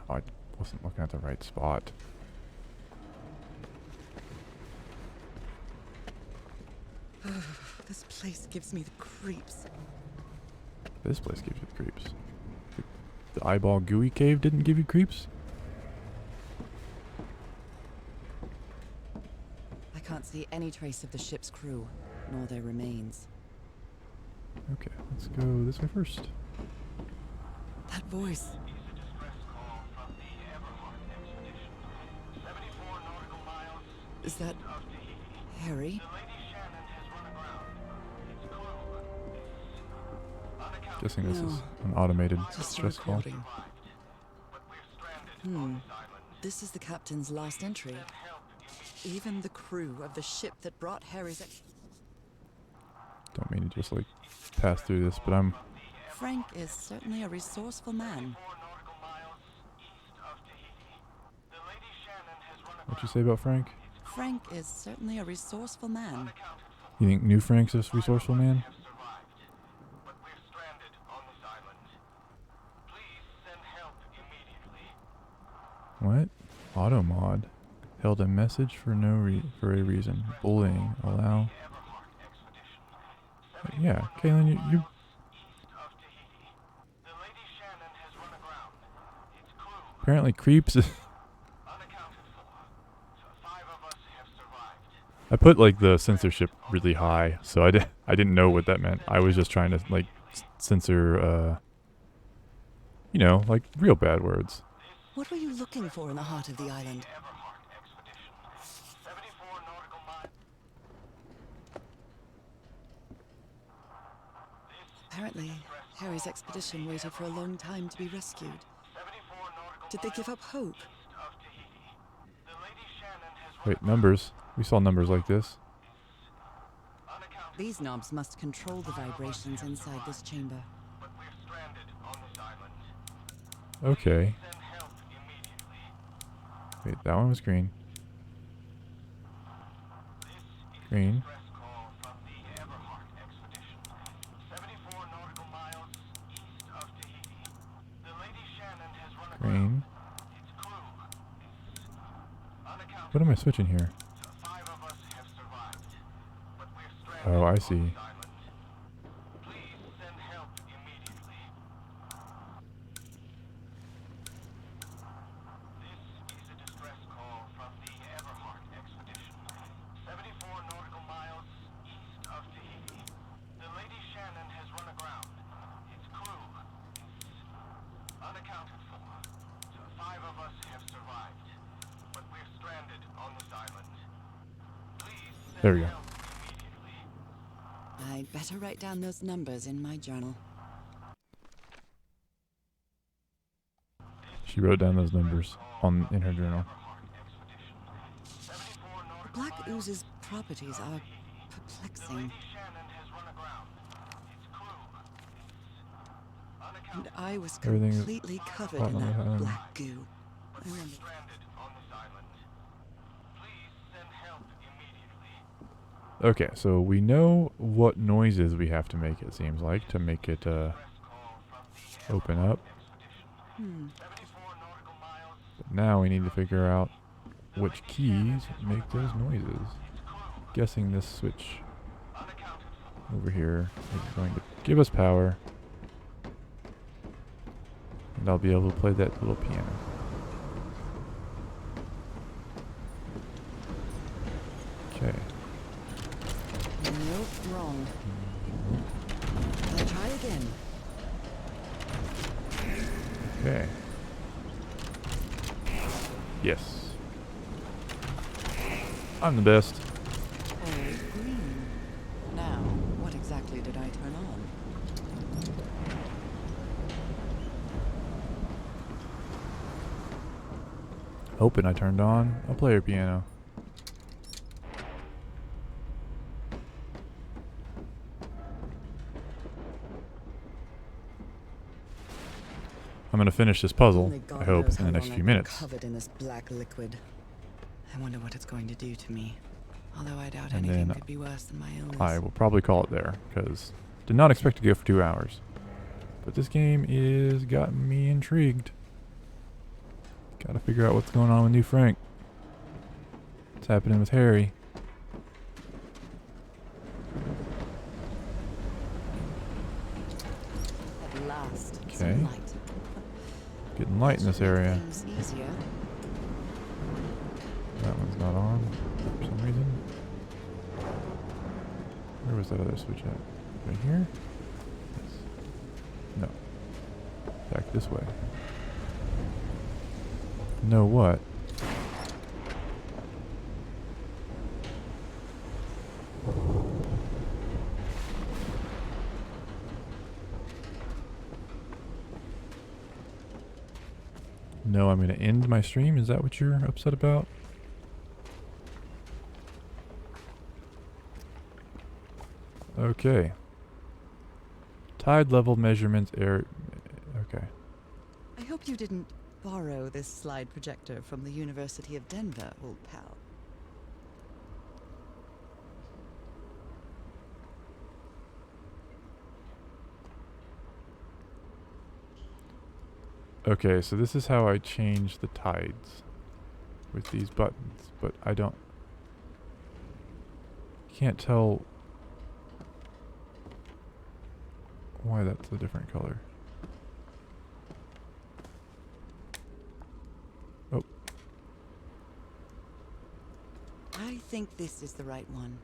[SPEAKER 1] Oh, I wasn't looking at the right spot.
[SPEAKER 3] This place gives me the creeps.
[SPEAKER 1] This place gives you the creeps. The eyeball gooey cave didn't give you creeps?
[SPEAKER 3] I can't see any trace of the ship's crew, nor their remains.
[SPEAKER 1] Okay, let's go this way first.
[SPEAKER 3] That voice. Is that Harry?
[SPEAKER 1] Guessing this is
[SPEAKER 3] No.
[SPEAKER 1] an automated
[SPEAKER 3] Just a
[SPEAKER 1] stress call.
[SPEAKER 3] recording. This is the captain's last entry. Even the crew of the ship that brought Harry's...
[SPEAKER 1] Don't mean to just like pass through this, but I'm...
[SPEAKER 3] Frank is certainly a resourceful man.
[SPEAKER 1] What'd you say about Frank?
[SPEAKER 3] Frank is certainly a resourceful man.
[SPEAKER 1] You think new Frank's a resourceful man? What? Auto mod. Held a message for for a reason. Bullying. Allow. Yeah, Kaylin, you apparently creeps. I put like the censorship really high, so I didn't know what that meant. I was just trying to like censor, you know, like real bad words.
[SPEAKER 3] What were you looking for in the heart of the island? Apparently, Harry's expedition waited for a long time to be rescued. Did they give up hope?
[SPEAKER 1] Wait, numbers. We saw numbers like this.
[SPEAKER 3] These knobs must control the vibrations inside this chamber.
[SPEAKER 1] Okay. Wait, that one was green. Green. Green. What am I switching here? Oh, I see. There we go.
[SPEAKER 3] I'd better write down those numbers in my journal.
[SPEAKER 1] She wrote down those numbers in her journal.
[SPEAKER 3] The Black Ooze's properties are perplexing. And I was
[SPEAKER 1] Everything is
[SPEAKER 3] completely covered
[SPEAKER 1] hot
[SPEAKER 3] in
[SPEAKER 1] on the
[SPEAKER 3] that
[SPEAKER 1] island.
[SPEAKER 3] black goo. I wonder.
[SPEAKER 1] Okay, so we know what noises we have to make, it seems like, to make it open up. But now we need to figure out which keys make those noises. Guessing this switch over here is going to give us power. And I'll be able to play that little piano. Okay.
[SPEAKER 3] Nope, wrong. I'll try again.
[SPEAKER 1] Okay. Yes. I'm the best.
[SPEAKER 3] Oh, green. Now, what exactly did I turn on?
[SPEAKER 1] Hoping I turned on a player piano. I'm gonna finish this puzzle,
[SPEAKER 3] Only God
[SPEAKER 1] I hope,
[SPEAKER 3] knows
[SPEAKER 1] in
[SPEAKER 3] how
[SPEAKER 1] the next
[SPEAKER 3] long
[SPEAKER 1] few
[SPEAKER 3] I've been
[SPEAKER 1] minutes.
[SPEAKER 3] Covered in this black liquid. I wonder what it's going to do to me. Although I doubt
[SPEAKER 1] And
[SPEAKER 3] anything
[SPEAKER 1] then
[SPEAKER 3] could be worse than my illness.
[SPEAKER 1] I will probably call it there, because did not expect to go for 2 hours. But this game is got me intrigued. Gotta figure out what's going on with New Frank. What's happening with Harry?
[SPEAKER 3] At last,
[SPEAKER 1] Okay.
[SPEAKER 3] some light.
[SPEAKER 1] Getting light in this
[SPEAKER 3] Should make
[SPEAKER 1] area.
[SPEAKER 3] things easier.
[SPEAKER 1] That one's not on for some reason. Where was that other switch at? Right here? Yes. No. Back this way. No what? No, I'm going to end my stream. Is that what you're upset about? Okay. Tide level measurements air. Okay.
[SPEAKER 3] I hope you didn't borrow this slide projector from the University of Denver, old pal.
[SPEAKER 1] Okay, so this is how I change the tides with these buttons, but I can't tell why that's a different color. Oh,
[SPEAKER 3] I think this is the right one.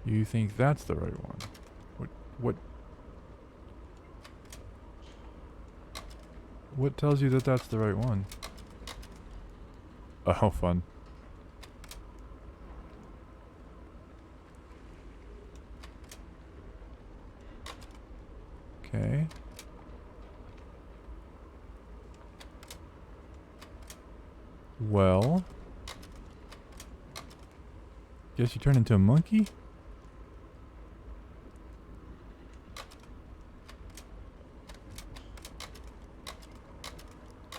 [SPEAKER 1] you think that's the right one? What tells you that that's the right one? Oh, fun. Okay. Well. Guess you turn into a monkey?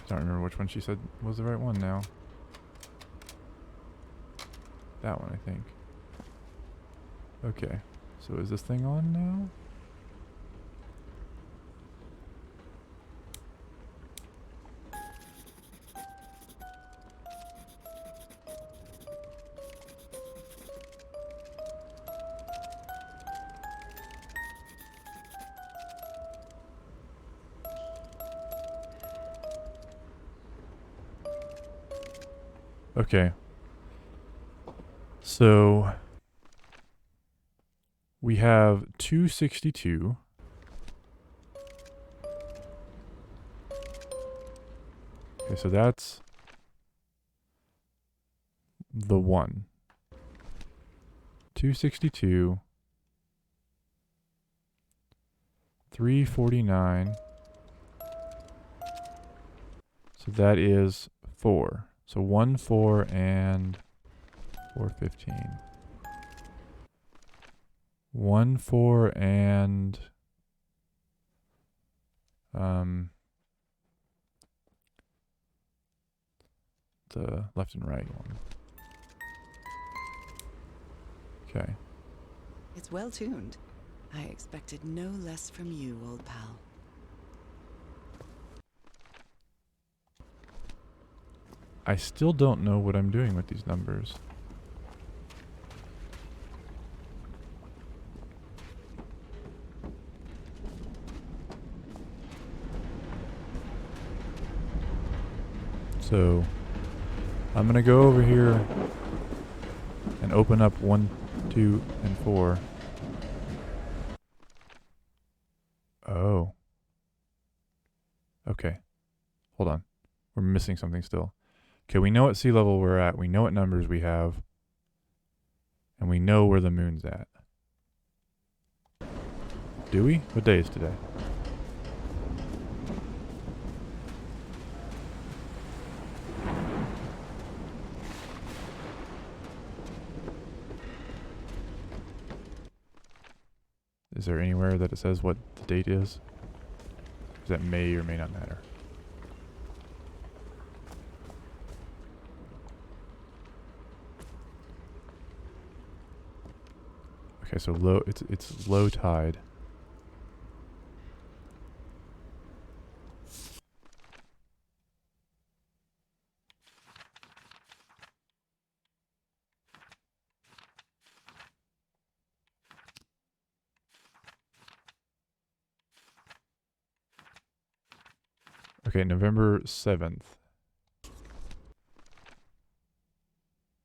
[SPEAKER 1] I don't remember which one she said was the right one now. That one, I think. Okay. So is this thing on now? Okay. So we have 262. Okay, so that's the one. 262, 349. So that is 4. So 1, 4, and 415. 1, 4, and the left and right one. Okay.
[SPEAKER 3] It's well tuned. I expected no less from you, old pal.
[SPEAKER 1] I still don't know what I'm doing with these numbers. So I'm gonna go over here and open up 1, 2, and 4. Oh. Okay. Hold on. We're missing something still. Okay, we know what sea level we're at. We know what numbers we have. And we know where the moon's at. Do we? What day is today? Is there anywhere that it says what the date is? Because that may or may not matter. Okay, so low. It's low tide. Okay, November 7th.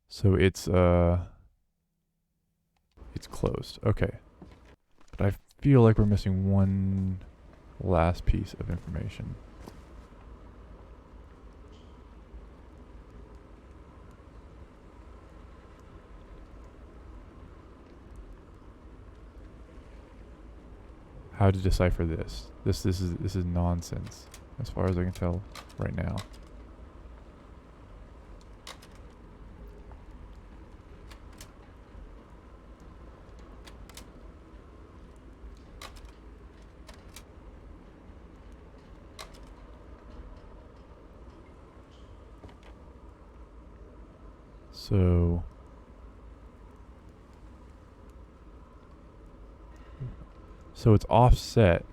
[SPEAKER 1] So it's closed. Okay. But I feel like we're missing one last piece of information. How to decipher this. This is nonsense as far as I can tell right now. So it's offset.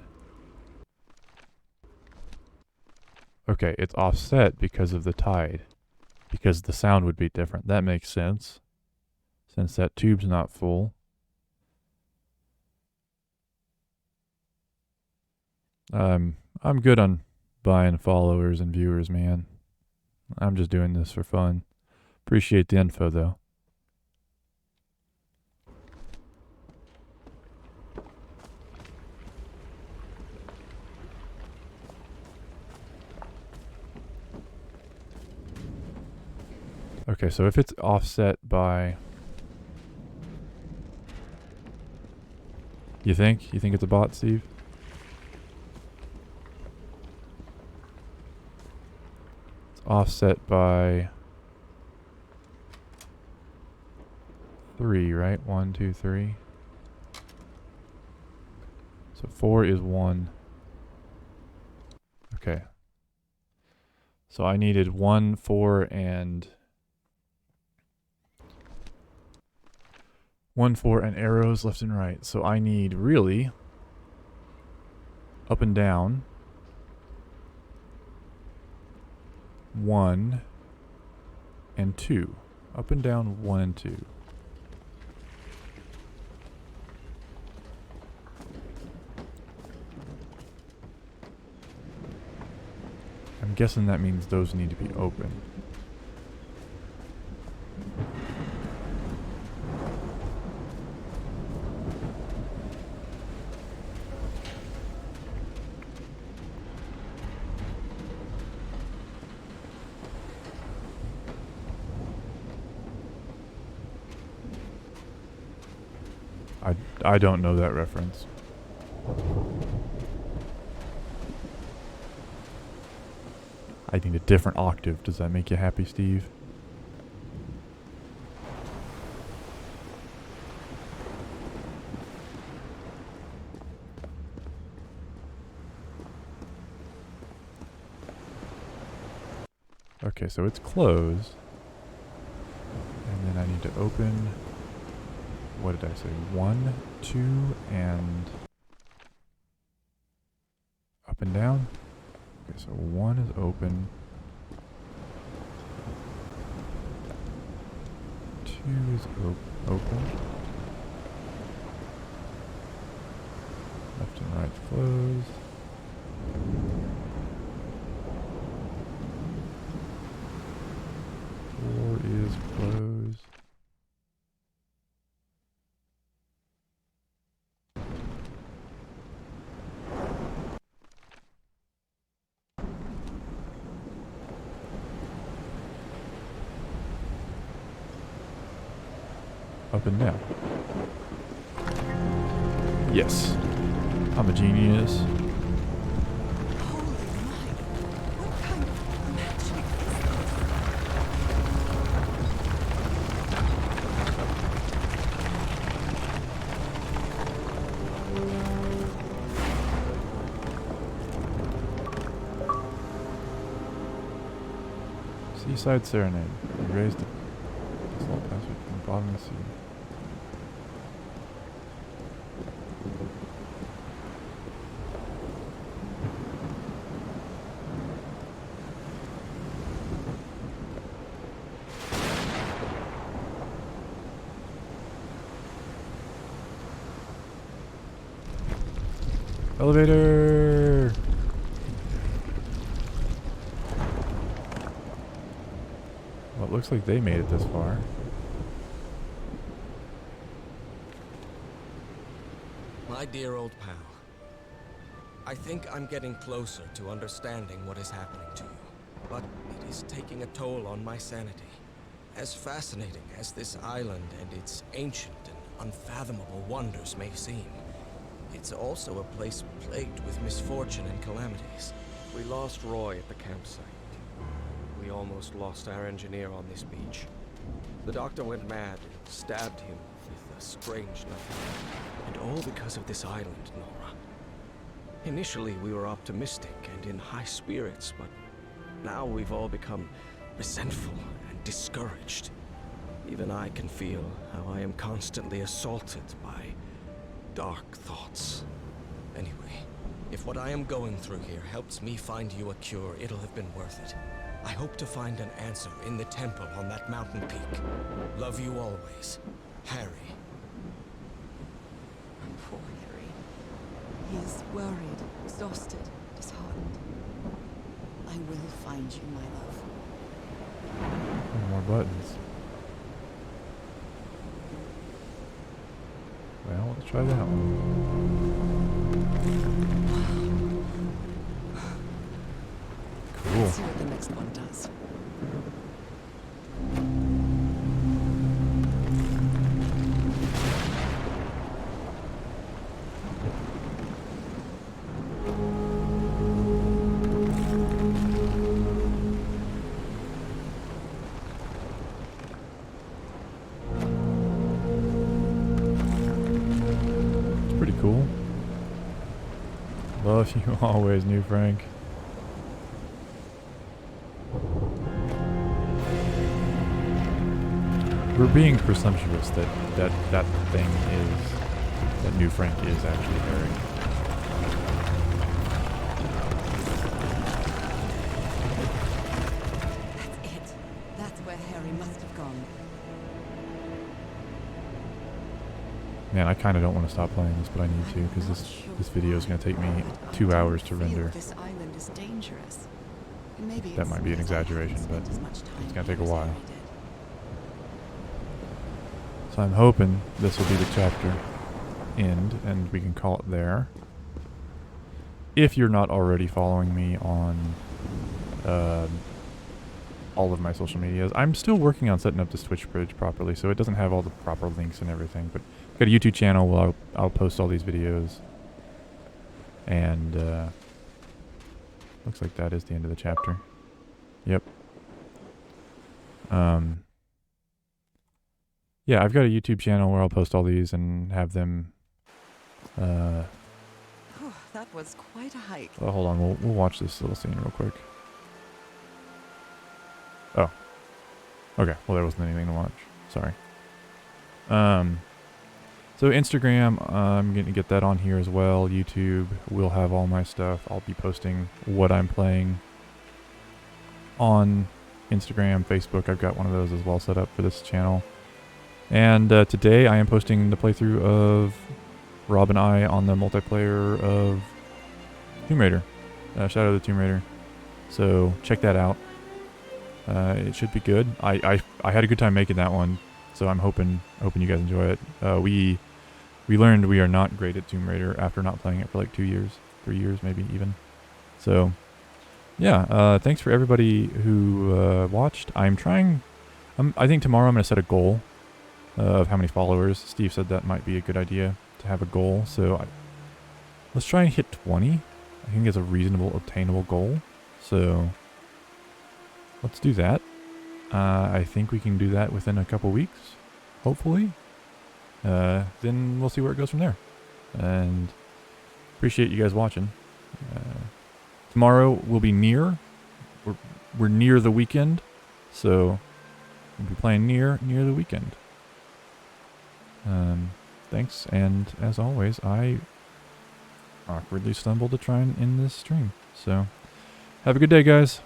[SPEAKER 1] Okay, it's offset because of the tide. Because the sound would be different. That makes sense. Since that tube's not full. I'm good on buying followers and viewers, man. I'm just doing this for fun. Appreciate the info, though. Okay, so if it's offset by... You think? You think it's a bot, Steve? It's offset by... 3, right? 1, 2, 3. So 4 is 1. Okay. So I needed 1, 4, and... 1, 4, and arrows left and right. So I need really up and down 1 and 2. Up and down 1 and 2. I'm guessing that means those need to be open. I don't know that reference. I need a different octave. Does that make you happy, Steve? Okay, so it's closed. And then I need to open, what did I say? 1, 2, and up and down. Okay, so 1 is open. 2 is open. Left and right closed. 4 is closed. Up and down. Yes. I'm a genius.
[SPEAKER 3] Holy my! What kind of magic is this?
[SPEAKER 1] Seaside Serenade. You raised the small passage from the bottom of the sea. Elevator! Well, it looks like they made it this far.
[SPEAKER 8] My dear old pal, I think I'm getting closer to understanding what is happening to you, but it is taking a toll on my sanity. As fascinating as this island and its ancient and unfathomable wonders may seem, it's also a place plagued with misfortune and calamities. We lost Roy at the campsite. We almost lost our engineer on this beach. The doctor went mad and stabbed him with a strange knife. And all because of this island, Nora. Initially, we were optimistic and in high spirits, but now we've all become resentful and discouraged. Even I can feel how I am constantly assaulted by dark thoughts. Anyway, if what I am going through here helps me find you a cure, it'll have been worth it. I hope to find an answer in the temple on that mountain peak. Love you always, Harry.
[SPEAKER 3] Poor Harry. He is worried, exhausted, disheartened. I will find you, my love.
[SPEAKER 1] More buttons. Well, let's try that one. Cool.
[SPEAKER 3] Let's see what the next one does.
[SPEAKER 1] Pretty cool. Love you always, New Frank. We're being presumptuous that thing is, that New Frank is actually Harry.
[SPEAKER 3] That's it. That's where Harry must have gone.
[SPEAKER 1] Man, I kind of don't want to stop playing this, but I need to, because this video is going to take me 2 hours to render.
[SPEAKER 3] This island is dangerous. Maybe
[SPEAKER 1] That might be an exaggeration, but it's going to take a while. So I'm hoping this will be the chapter end, and we can call it there. If you're not already following me on all of my social medias, I'm still working on setting up this Twitch bridge properly, so it doesn't have all the proper links and everything, but got a YouTube channel where I'll post all these videos. And looks like that is the end of the chapter. Yep. Yeah, I've got a YouTube channel where I'll post all these and have them.
[SPEAKER 3] That was quite a hike.
[SPEAKER 1] Oh, hold on, we'll watch this little scene real quick. Oh. Okay, well there wasn't anything to watch. Sorry. So Instagram, I'm going to get that on here as well. YouTube will have all my stuff. I'll be posting what I'm playing on Instagram, Facebook. I've got one of those as well set up for this channel. And today I am posting the playthrough of Rob and I on the multiplayer of Tomb Raider. Shadow of the Tomb Raider. So check that out. It should be good. I had a good time making that one. So I'm hoping you guys enjoy it. We learned we are not great at Tomb Raider after not playing it for like 2 years, 3 years maybe even. So yeah, thanks for everybody who watched. I think tomorrow I'm going to set a goal of how many followers. Steve said that might be a good idea to have a goal. So let's try and hit 20. I think it's a reasonable, obtainable goal. So let's do that. I think we can do that within a couple weeks, hopefully. Then we'll see where it goes from there. And appreciate you guys watching. Tomorrow we'll be near. We're near the weekend, so we'll be playing near the weekend. Thanks, and as always, I awkwardly stumbled to try and end this stream. So have a good day, guys.